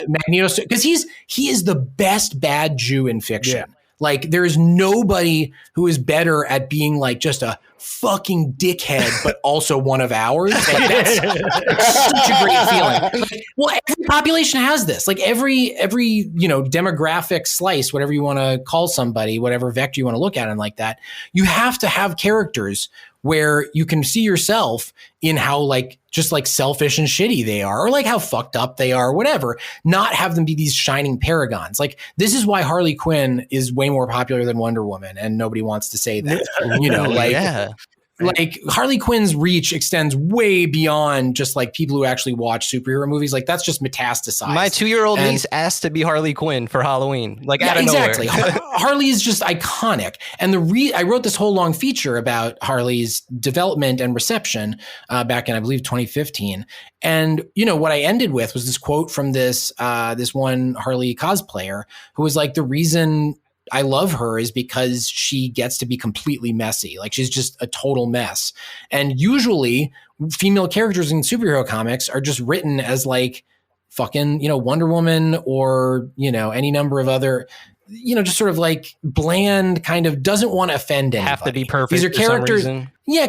Magneto story, because he is the best bad Jew in fiction. Yeah. Like there is nobody who is better at being like just a fucking dickhead, but also one of ours. Like that's such a great feeling. Like, well, every population has this. Like every demographic slice, whatever you want to call somebody, whatever vector you want to look at, and like that, you have to have characters where you can see yourself in how like just like selfish and shitty they are, or like how fucked up they are, or whatever. Not have them be these shining paragons. Like this is why Harley Quinn is way more popular than Wonder Woman, and nobody wants to say that. Like Harley Quinn's reach extends way beyond just like people who actually watch superhero movies. Like that's just metastasized. My 2-year-old niece asked to be Harley Quinn for Halloween. Like out of exactly. nowhere. Harley is just iconic. And I wrote this whole long feature about Harley's development and reception back in, I believe, 2015. And what I ended with was this quote from this one Harley cosplayer who was like, the reason I love her is because she gets to be completely messy. Like she's just a total mess. And usually female characters in superhero comics are just written as like fucking, Wonder Woman or, any number of other, just sort of like bland, kind of doesn't want to offend anybody. Have to be perfect. These are characters.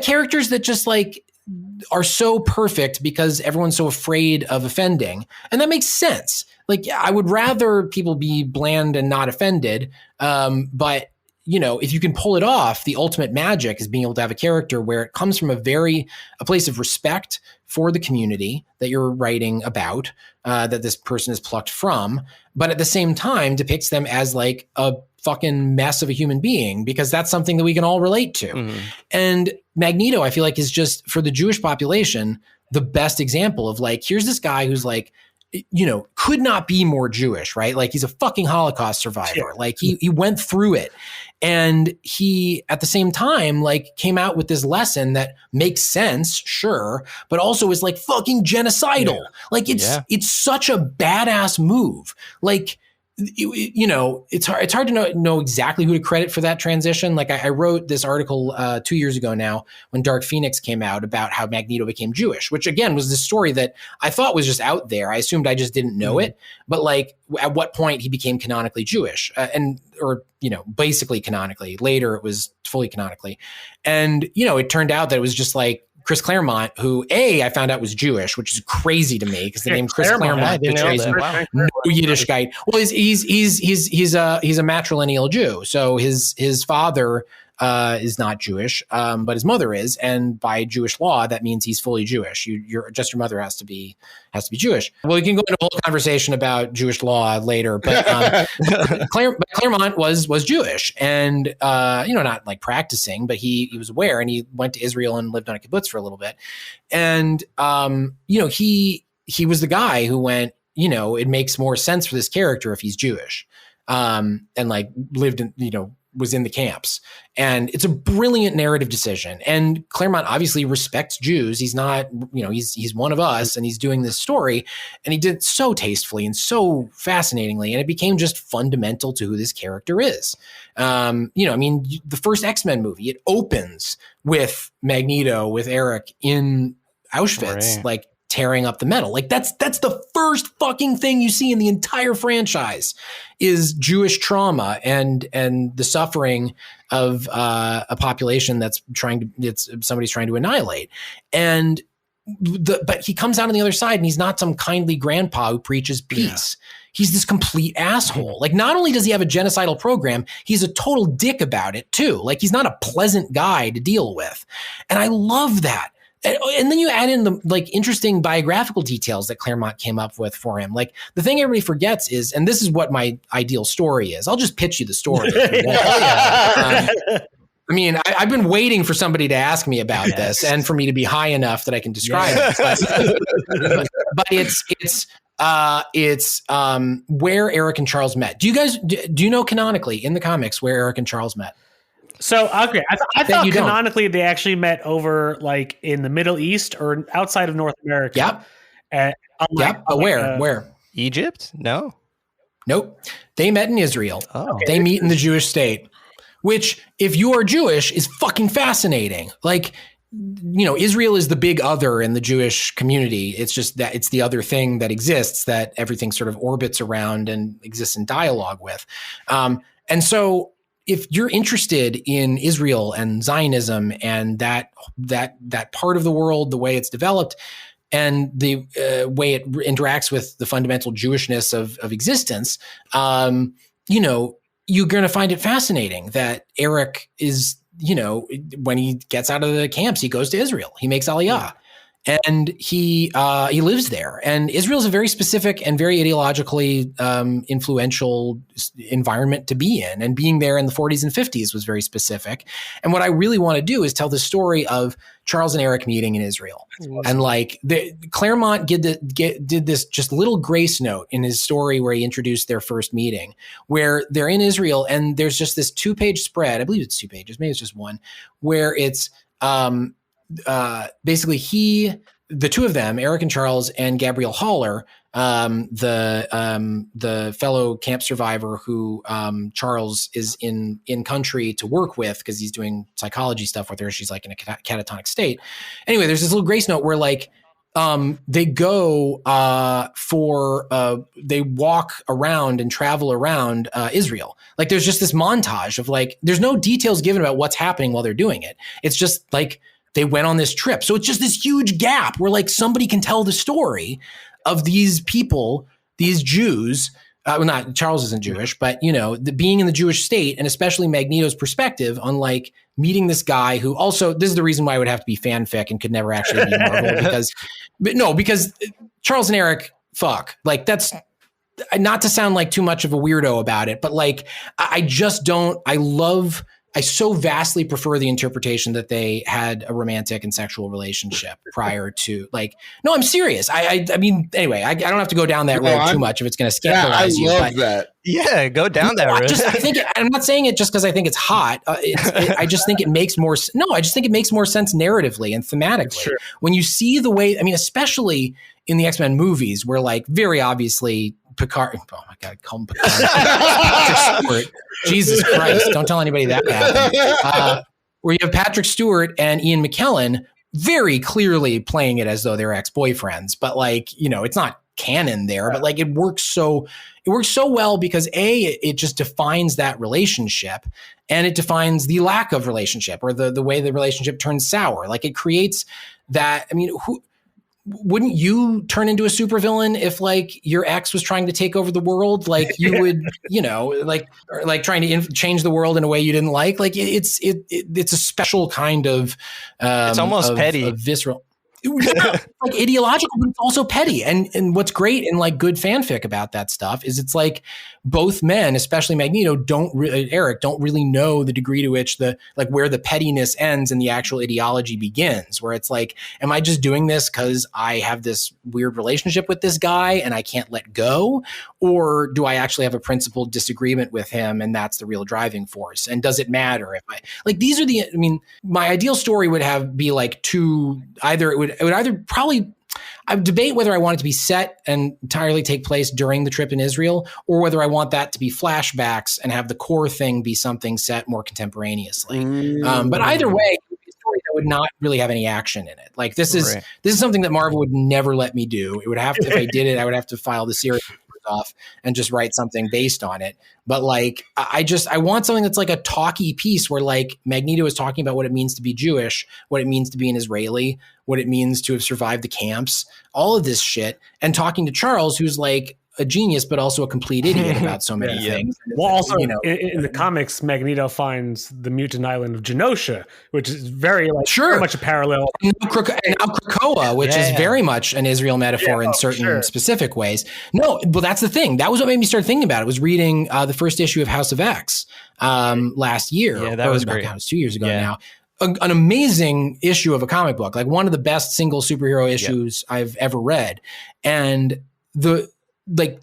Characters that just like are so perfect because everyone's so afraid of offending. And that makes sense. Like I would rather people be bland and not offended. But if you can pull it off, the ultimate magic is being able to have a character where it comes from a place of respect for the community that you're writing about, that this person is plucked from, but at the same time depicts them as like a fucking mess of a human being, because that's something that we can all relate to. Mm-hmm. And Magneto, I feel like, is just, for the Jewish population, the best example of like, here's this guy who's like, could not be more Jewish, right? Like he's a fucking Holocaust survivor. Yeah. Like he went through it. And he, at the same time, like came out with this lesson that makes sense, sure, but also is like fucking genocidal. Yeah. Like it's such a badass move. Like, it's hard to know exactly who to credit for that transition. Like I wrote this article 2 years ago now when Dark Phoenix came out about how Magneto became Jewish, which again was this story that I thought was just out there. I assumed I just didn't know it, but like at what point he became canonically Jewish or basically canonically. Later it was fully canonically. And, it turned out that it was just like Chris Claremont, who I found out was Jewish, which is crazy to me because the name Chris Claremont betrays no Yiddishkeit. Well, he's a matrilineal Jew, so his father is not Jewish, but his mother is, and by Jewish law, that means he's fully Jewish. Your mother has to be Jewish. Well, we can go into a whole conversation about Jewish law later, but Claremont was Jewish, and not like practicing, but he was aware, and he went to Israel and lived on a kibbutz for a little bit, and he was the guy who went, it makes more sense for this character if he's Jewish, and like lived in was in the camps. And it's a brilliant narrative decision. And Claremont obviously respects Jews. He's not, he's one of us, and he's doing this story, and he did it so tastefully and so fascinatingly. And it became just fundamental to who this character is. The first X-Men movie, it opens with Magneto, with Eric in Auschwitz, right, like tearing up the metal. Like that's the first fucking thing you see in the entire franchise is Jewish trauma and the suffering of a population somebody's trying to annihilate. And but he comes out on the other side, and he's not some kindly grandpa who preaches peace. Yeah. he's this complete asshole. Like, not only does he have a genocidal program, he's a total dick about it too. Like, he's not a pleasant guy to deal with. And I love that. And then you add in the like interesting biographical details that Claremont came up with for him. Like, the thing everybody forgets is, and this is what my ideal story is. I'll just pitch you the story. I mean, I've been waiting for somebody to ask me about this and for me to be high enough that I can describe it. But it's where Eric and Charles met. Do you know canonically in the comics where Eric and Charles met? So, okay, I thought canonically they actually met over like in the Middle East or outside of North America. Yep. Where? Egypt? No. Nope. They met in Israel. Oh. Okay. They meet in the Jewish state, which, if you are Jewish, is fucking fascinating. Like, you know, Israel is the big other in the Jewish community. It's just that it's the other thing that exists that everything sort of orbits around and exists in dialogue with. And so if you're interested in Israel and Zionism and that part of the world, the way it's developed, and the way it interacts with the fundamental Jewishness of existence, you know, you're going to find it fascinating that Eric is, you know, when he gets out of the camps, he goes to Israel. He makes Aliyah. And he lives there. And Israel is a very specific and very ideologically influential environment to be in. And being there in the 40s and 50s was very specific. And what I really want to do is tell the story of Charles and Eric meeting in Israel. And like Claremont did this just little grace note in his story where he introduced their first meeting, where they're in Israel and there's just this 2-page spread. I believe it's 2 pages, maybe it's just one, where it's basically the two of them, Eric and Charles, and Gabrielle Haller, the fellow camp survivor who Charles is in country to work with because he's doing psychology stuff with her. She's like in a catatonic state. Anyway, there's this little grace note where like they go they walk around and travel around Israel. Like, there's just this montage of like, there's no details given about what's happening while they're doing it. It's just like they went on this trip. So it's just this huge gap where like somebody can tell the story of these people, these Jews. Well, not Charles isn't Jewish, but you know, being in the Jewish state, and especially Magneto's perspective on like meeting this guy who also, this is the reason why it would have to be fanfic and could never actually be Marvel because Charles and Eric fuck. Like, that's not to sound like too much of a weirdo about it, but like I so vastly prefer the interpretation that they had a romantic and sexual relationship prior to, like, no, I'm serious. I mean, anyway, I don't have to go down that road too much if it's going to scandalize you. I love that. Yeah, go down that road. I think I'm not saying it just because I think it's hot. I just think it makes more. No, I just think it makes more sense narratively and thematically. Sure. When you see the way, I mean, especially in the X-Men movies, where like very obviously Picard. Oh my God, call him Picard. Jesus Christ! Don't tell anybody that happened. Where you have Patrick Stewart and Ian McKellen very clearly playing it as though they're ex-boyfriends, but like, you know, it's not canon there, but like it works so well because it just defines that relationship, and it defines the lack of relationship or the way the relationship turns sour. Like, it creates that. I mean, wouldn't you turn into a supervillain if like your ex was trying to take over the world? Like, you would, you know, like trying to change the world in a way you didn't like. Like, it's a special kind of it's almost petty, visceral. Like ideological, but it's also petty. And what's great in like good fanfic about that stuff is it's like both men, especially Magneto, Eric, don't really know the degree to which where the pettiness ends and the actual ideology begins, where it's like, am I just doing this because I have this weird relationship with this guy and I can't let go? Or do I actually have a principled disagreement with him and that's the real driving force? And does it matter if these are my ideal story would be like I would debate whether I want it to be set and entirely take place during the trip in Israel, or whether I want that to be flashbacks and have the core thing be something set more contemporaneously. But either way, it would be a story that would not really have any action in it. Like, this is something that Marvel would never let me do. It would have to, if I did it, I would have to file the series off and just write something based on it. But like, I want something that's like a talky piece where like Magneto is talking about what it means to be Jewish, what it means to be an Israeli, what it means to have survived the camps, all of this shit, and talking to Charles, who's like a genius, but also a complete idiot about so many things. Well, also, in the comics, Magneto finds the mutant island of Genosha, which is very much a parallel. And now Krakoa, which is very much an Israel metaphor in certain specific ways. No, well, that's the thing. That was what made me start thinking about it. Was reading the first issue of House of X last year. Yeah, that was great. God, it was 2 years ago now. An amazing issue of a comic book, like one of the best single superhero issues I've ever read. And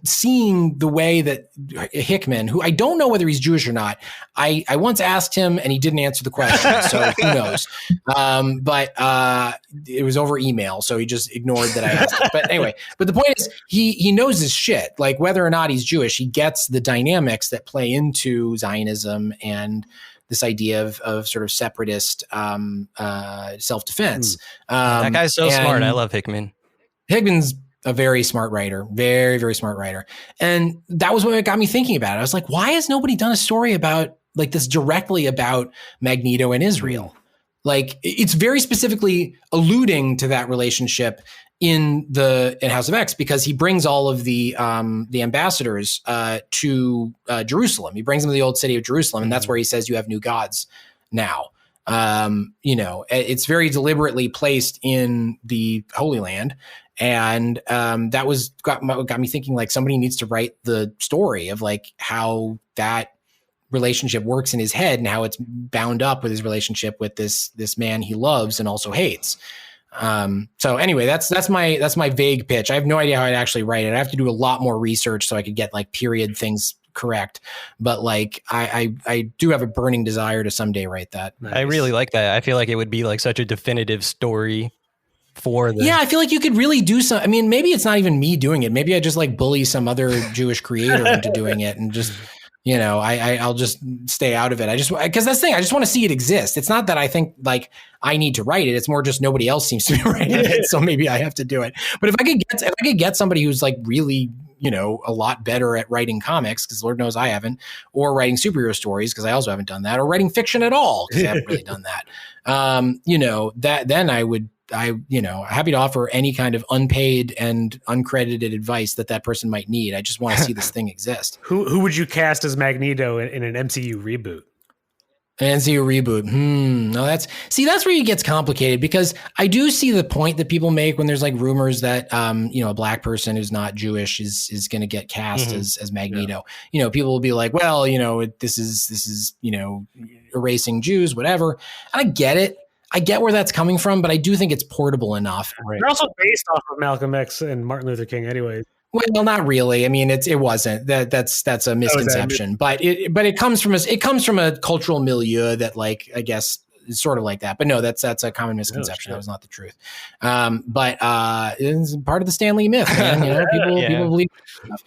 seeing the way that Hickman, who I don't know whether he's Jewish or not, I once asked him and he didn't answer the question, so who knows? But it was over email, so he just ignored that I asked him. But anyway, but the point is he knows his shit. Like whether or not he's Jewish, he gets the dynamics that play into Zionism and this idea of sort of separatist self-defense. That guy's so smart. I love Hickman. Hickman's a very smart writer, very, very smart writer. And that was what got me thinking about it. I was like, why has nobody done a story about like this directly about Magneto and Israel? Like it's very specifically alluding to that relationship in House of X, because he brings all of the ambassadors to Jerusalem. He brings them to the old city of Jerusalem, and that's where he says you have new gods now. It's very deliberately placed in the Holy Land, and that got me thinking. Like somebody needs to write the story of like how that relationship works in his head and how it's bound up with his relationship with this man he loves and also hates. So anyway, that's my vague pitch. I have no idea how I'd actually write it. I have to do a lot more research so I could get like period things correct. But like, I do have a burning desire to someday write that. Nice. I really like that. I feel like it would be like such a definitive story for the... Yeah, I feel like you could really do some. I mean, maybe it's not even me doing it. Maybe I just like bully some other Jewish creator into doing it and just, I'll just stay out of it. Because that's the thing. I just want to see it exist. It's not that I think like I need to write it. It's more just nobody else seems to be writing it. So maybe I have to do it. But if I could get somebody who's like really, a lot better at writing comics, because Lord knows I haven't, or writing superhero stories, because I also haven't done that, or writing fiction at all, because I haven't really done that. Then happy to offer any kind of unpaid and uncredited advice that person might need. I just want to see this thing exist. Who would you cast as Magneto in an MCU reboot? An MCU reboot. No, that's where it gets complicated, because I do see the point that people make when there's like rumors that, a black person who's not Jewish is going to get cast as Magneto. Yeah. People will be like, well, this is erasing Jews, whatever. And I get it. I get where that's coming from, but I do think it's portable enough. Right. They're also based off of Malcolm X and Martin Luther King anyway. Well, not really. I mean, it wasn't. That's a misconception. But it comes from a cultural milieu that, like, I guess is sort of like that. But no, that's a common misconception. That was not the truth. But it's part of the Stan Lee myth, man. People believe stuff.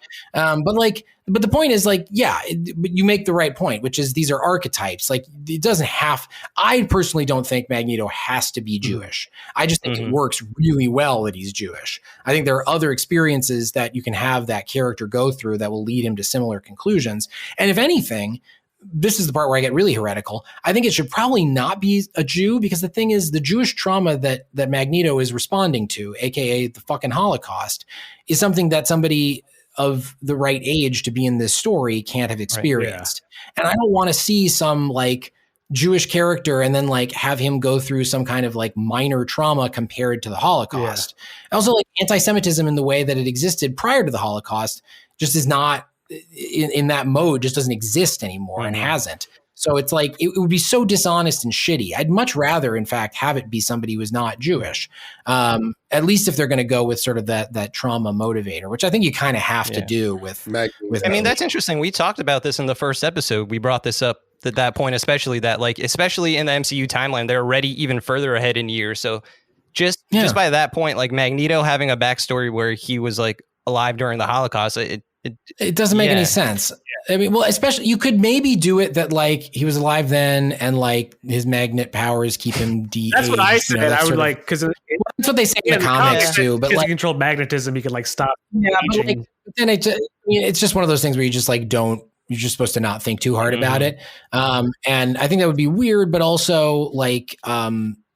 But the point is, like, but you make the right point, which is these are archetypes. Like, it doesn't have. I personally don't think Magneto has to be Jewish. I just think it works really well that he's Jewish. I think there are other experiences that you can have that character go through that will lead him to similar conclusions. And if anything, this is the part where I get really heretical. I think it should probably not be a Jew, because the thing is, the Jewish trauma that Magneto is responding to, aka the fucking Holocaust, is something that somebody of the right age to be in this story can't have experienced. Right, yeah. And I don't want to see some like Jewish character and then like have him go through some kind of like minor trauma compared to the Holocaust. Yeah. Also, like anti-Semitism in the way that it existed prior to the Holocaust just is not in that mode, just doesn't exist anymore and hasn't. So it's like, it would be so dishonest and shitty. I'd much rather, in fact, have it be somebody who is not Jewish. At least if they're going to go with sort of that trauma motivator, which I think you kind of have to do with. I mean, that's interesting. We talked about this in the first episode. We brought this up at that point, especially in the MCU timeline, they're already even further ahead in years. So just by that point, like Magneto having a backstory where he was like alive during the Holocaust, it doesn't make any sense. I mean, well, especially you could maybe do it that like he was alive then and like his magnet powers keep him de-aged. That's what I said. I would like, because that's what they say in the comics too. But like, he controlled magnetism, he could like stop. Yeah, but then it's just one of those things where you just like you're just supposed to not think too hard about it. And I think that would be weird, but also like,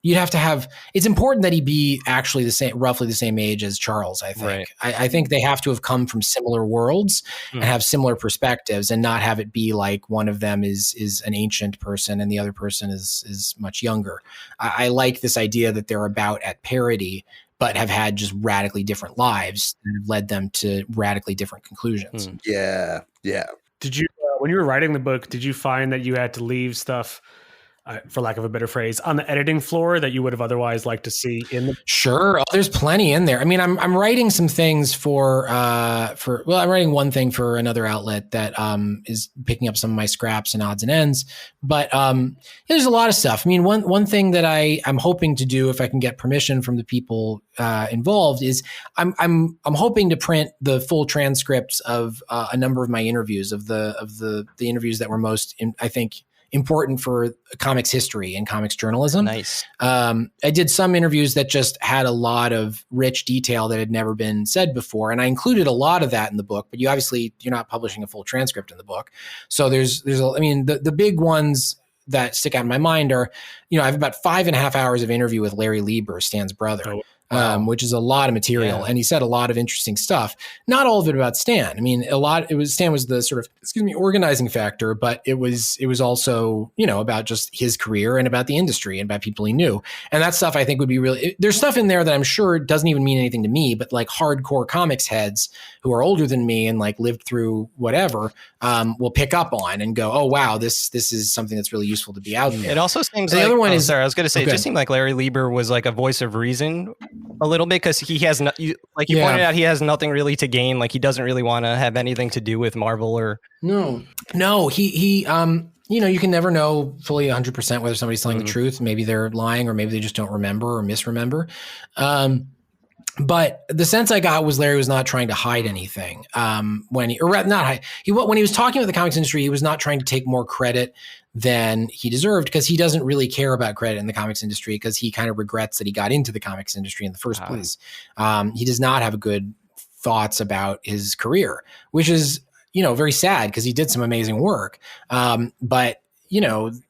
you'd have to have, it's important that he be actually roughly the same age as Charles, I think. Right. I think they have to have come from similar worlds and have similar perspectives, and not have it be like one of them is an ancient person and the other person is much younger. I like this idea that they're about at parity, but have had just radically different lives that have led them to radically different conclusions. Yeah. Did you, when you were writing the book, did you find that you had to leave stuff, for lack of a better phrase, on the editing floor that you would have otherwise liked to see in the? Sure. There's plenty in there. I mean, I'm writing some things I'm writing one thing for another outlet that is picking up some of my scraps and odds and ends. But there's a lot of stuff. I mean, one thing that I'm hoping to do, if I can get permission from the people involved, is I'm hoping to print the full transcripts of a number of my interviews, of the interviews that were most, I think, important for comics history and comics journalism. Nice. I did some interviews that just had a lot of rich detail that had never been said before, and I included a lot of that in the book. But you're not publishing a full transcript in the book, so the big ones that stick out in my mind are, I have about 5.5 hours of interview with Larry Lieber, Stan's brother. Oh. Wow. Which is a lot of material. And he said a lot of interesting stuff. Not all of it about Stan. I mean, Stan was the sort of, organizing factor, but it was also, about just his career and about the industry and about people he knew. And that stuff I think would be really, there's stuff in there that I'm sure doesn't even mean anything to me, but like hardcore comics heads who are older than me and like lived through whatever, will pick up on and go, oh, wow, this is something that's really useful to be out there. It also seems the other one is, sorry, I was going to say, it just seemed like Larry Lieber was like a voice of reason a little bit, because he has pointed out, he has nothing really to gain. Like, he doesn't really want to have anything to do with Marvel or he you can never know fully 100% whether somebody's telling the truth. Maybe they're lying, or maybe they just don't remember or misremember. But the sense I got was Larry was not trying to hide anything. When he was talking about the comics industry, he was not trying to take more credit than he deserved, because he doesn't really care about credit in the comics industry, because he kind of regrets that he got into the comics industry in the first place. He does not have good thoughts about his career, which is, very sad, because he did some amazing work. But he was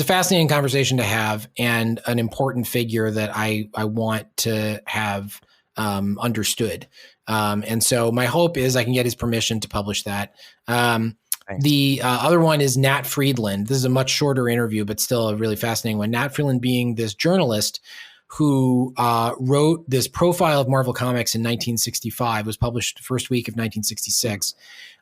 a fascinating conversation to have, and an important figure that I want to have understood. And so my hope is I can get his permission to publish that. The other one is Nat Friedland. This is a much shorter interview, but still a really fascinating one. Nat Friedland being this journalist who wrote this profile of Marvel Comics in 1965, was published the first week of 1966,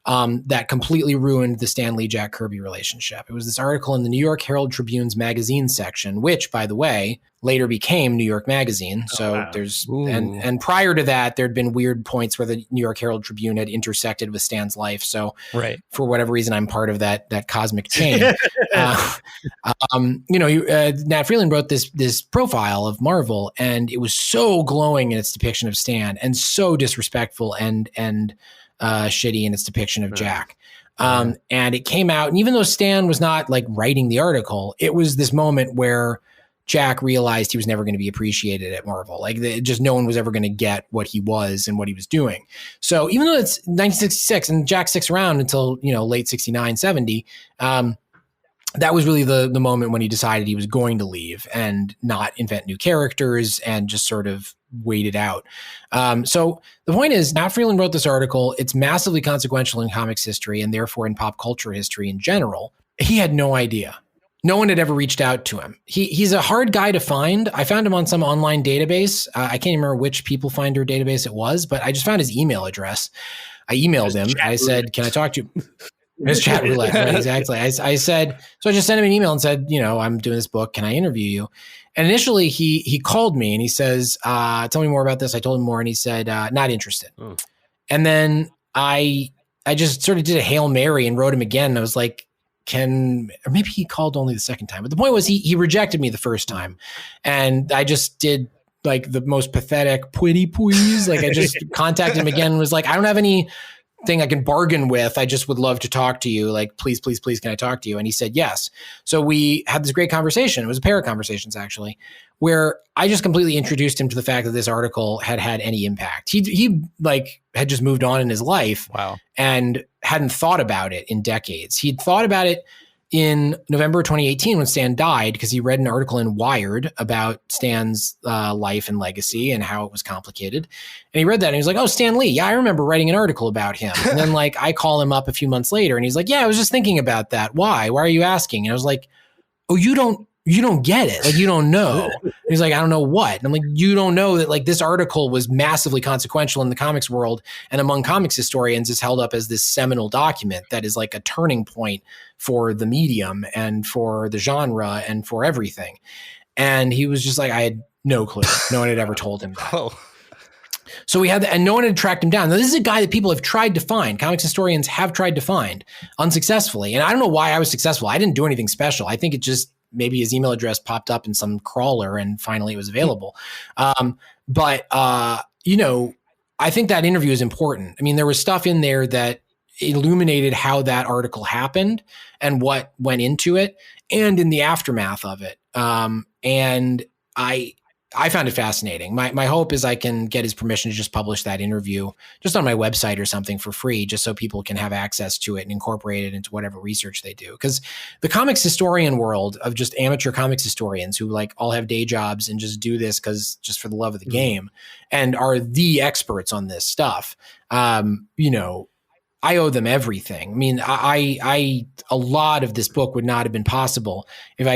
that completely ruined the Stan Lee Jack Kirby relationship. It was this article in the New York Herald Tribune's magazine section, which, by the way, later became New York Magazine. And prior to that, there'd been weird points where the New York Herald Tribune had intersected with Stan's life. So for whatever reason, I'm part of that cosmic chain. Nat Friedland wrote this profile of Marvel, and it was so glowing in its depiction of Stan, and so disrespectful and shitty in its depiction of Jack. And it came out, and even though Stan was not like writing the article, it was this moment where Jack realized he was never going to be appreciated at Marvel. Like, just no one was ever going to get what he was and what he was doing. So even though it's 1966 and Jack sticks around until, late 69, 70, that was really the moment when he decided he was going to leave and not invent new characters and just sort of wait it out. So the point is, Nat Friedland wrote this article. It's massively consequential in comics history, and therefore in pop culture history in general. He had no idea. No one had ever reached out to him. He's a hard guy to find. I found him on some online database. I can't even remember which People Finder database it was, but I just found his email address. I emailed him. I said, can I talk to you? It's chat roulette, right? Exactly. I said, so I just sent him an email and said, I'm doing this book. Can I interview you? And initially he called me and he says, tell me more about this. I told him more, and he said, not interested. And then I just sort of did a Hail Mary and wrote him again. And I was like, or maybe he called only the second time, but the point was he rejected me the first time. And I just did like the most pathetic pretty please. Like, I just contacted him again and was like, I don't have anything I can bargain with. I just would love to talk to you. Like, please, please, please, can I talk to you? And he said yes. So we had this great conversation. It was a pair of conversations, actually, where I just completely introduced him to the fact that this article had any impact. He had just moved on in his life. Wow. And hadn't thought about it in decades. He'd thought about it in November 2018 when Stan died, because he read an article in Wired about Stan's life and legacy and how it was complicated. And he read that and he was like, oh, Stan Lee. Yeah, I remember writing an article about him. And then like I call him up a few months later and he's like, yeah, I was just thinking about that. Why? Why are you asking? And I was like, oh, you don't get it. Like, you don't know. And he's like, I don't know what. And I'm like, you don't know that like this article was massively consequential in the comics world. And among comics historians is held up as this seminal document that is like a turning point for the medium and for the genre and for everything. And he was just like, I had no clue. No one had ever told him that. Oh. So we had that, and no one had tracked him down. Now, this is a guy that people have tried to find. Comics historians have tried to find unsuccessfully. And I don't know why I was successful. I didn't do anything special. I think it just, maybe his email address popped up in some crawler and finally it was available. But I think that interview is important. I mean, there was stuff in there that illuminated how that article happened and what went into it and in the aftermath of it. And I found it fascinating. My hope is I can get his permission to just publish that interview just on my website or something for free, just so people can have access to it and incorporate it into whatever research they do. Because the comics historian world of just amateur comics historians who like all have day jobs and just do this because just for the love of the game and are the experts on this stuff, I owe them everything. I mean, a lot of this book would not have been possible if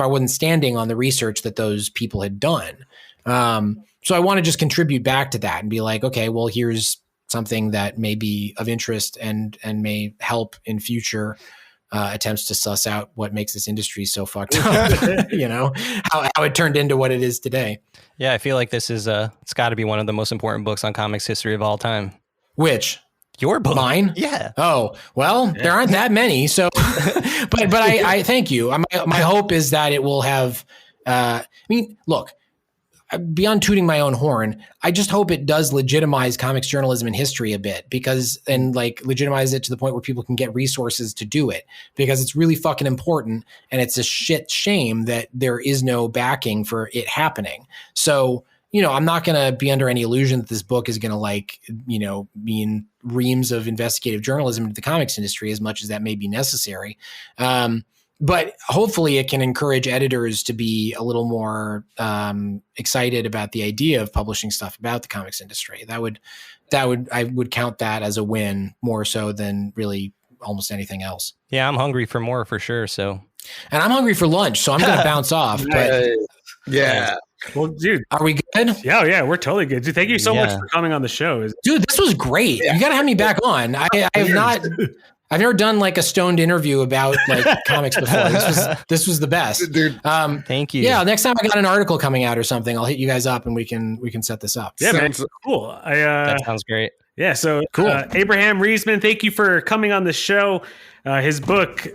I wasn't standing on the research that those people had done. So I want to just contribute back to that and be like, okay, well, here's something that may be of interest and may help in future attempts to suss out what makes this industry so fucked up, how it turned into what it is today. Yeah, I feel like this is it's got to be one of the most important books on comics history of all time. Which? Your book. Mine? Yeah. Oh, well, there aren't that many. So, but I thank you. My hope is that it will have, look, beyond tooting my own horn, I just hope it does legitimize comics journalism and history a bit and legitimize it to the point where people can get resources to do it, because it's really fucking important. And it's a shit shame that there is no backing for it happening. So, I'm not going to be under any illusion that this book is going to mean reams of investigative journalism into the comics industry, as much as that may be necessary. But hopefully it can encourage editors to be a little more excited about the idea of publishing stuff about the comics industry. I would count that as a win more so than really almost anything else. Yeah, I'm hungry for more for sure. So, and I'm hungry for lunch, so I'm going to bounce off. But yeah. Well, dude, are we good? Yeah, we're totally good. Dude, thank you so much for coming on the show. Dude, this was great. Yeah. You got to have me back on. I've never done like a stoned interview about like comics before. This was the best. Dude, thank you. Yeah, next time I got an article coming out or something, I'll hit you guys up and we can set this up. Yeah, man. Cool. That sounds great. Yeah, so cool. Abraham Riesman, thank you for coming on the show. His book,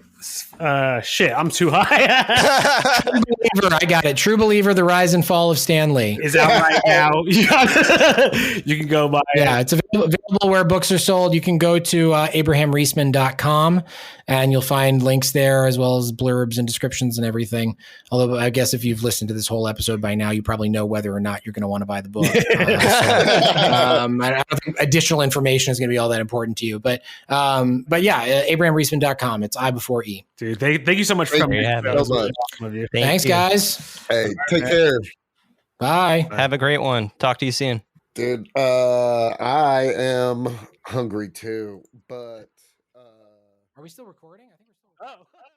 I'm too high. True Believer, I got it. True Believer, The Rise and Fall of Stan Lee. Is out right now. You can go buy it. Yeah, it's available where books are sold. You can go to abrahamriesman.com and you'll find links there as well as blurbs and descriptions and everything. Although I guess if you've listened to this whole episode by now, you probably know whether or not you're going to want to buy the book. I don't think additional information is going to be all that important to you. But yeah, abrahamriesman.com. It's I before E. Dude, thank you so much for coming. Thanks, guys. Hey, take care. Bye. Have a great one. Talk to you soon. Dude, I am hungry too, but are we still recording? I think we're still recording.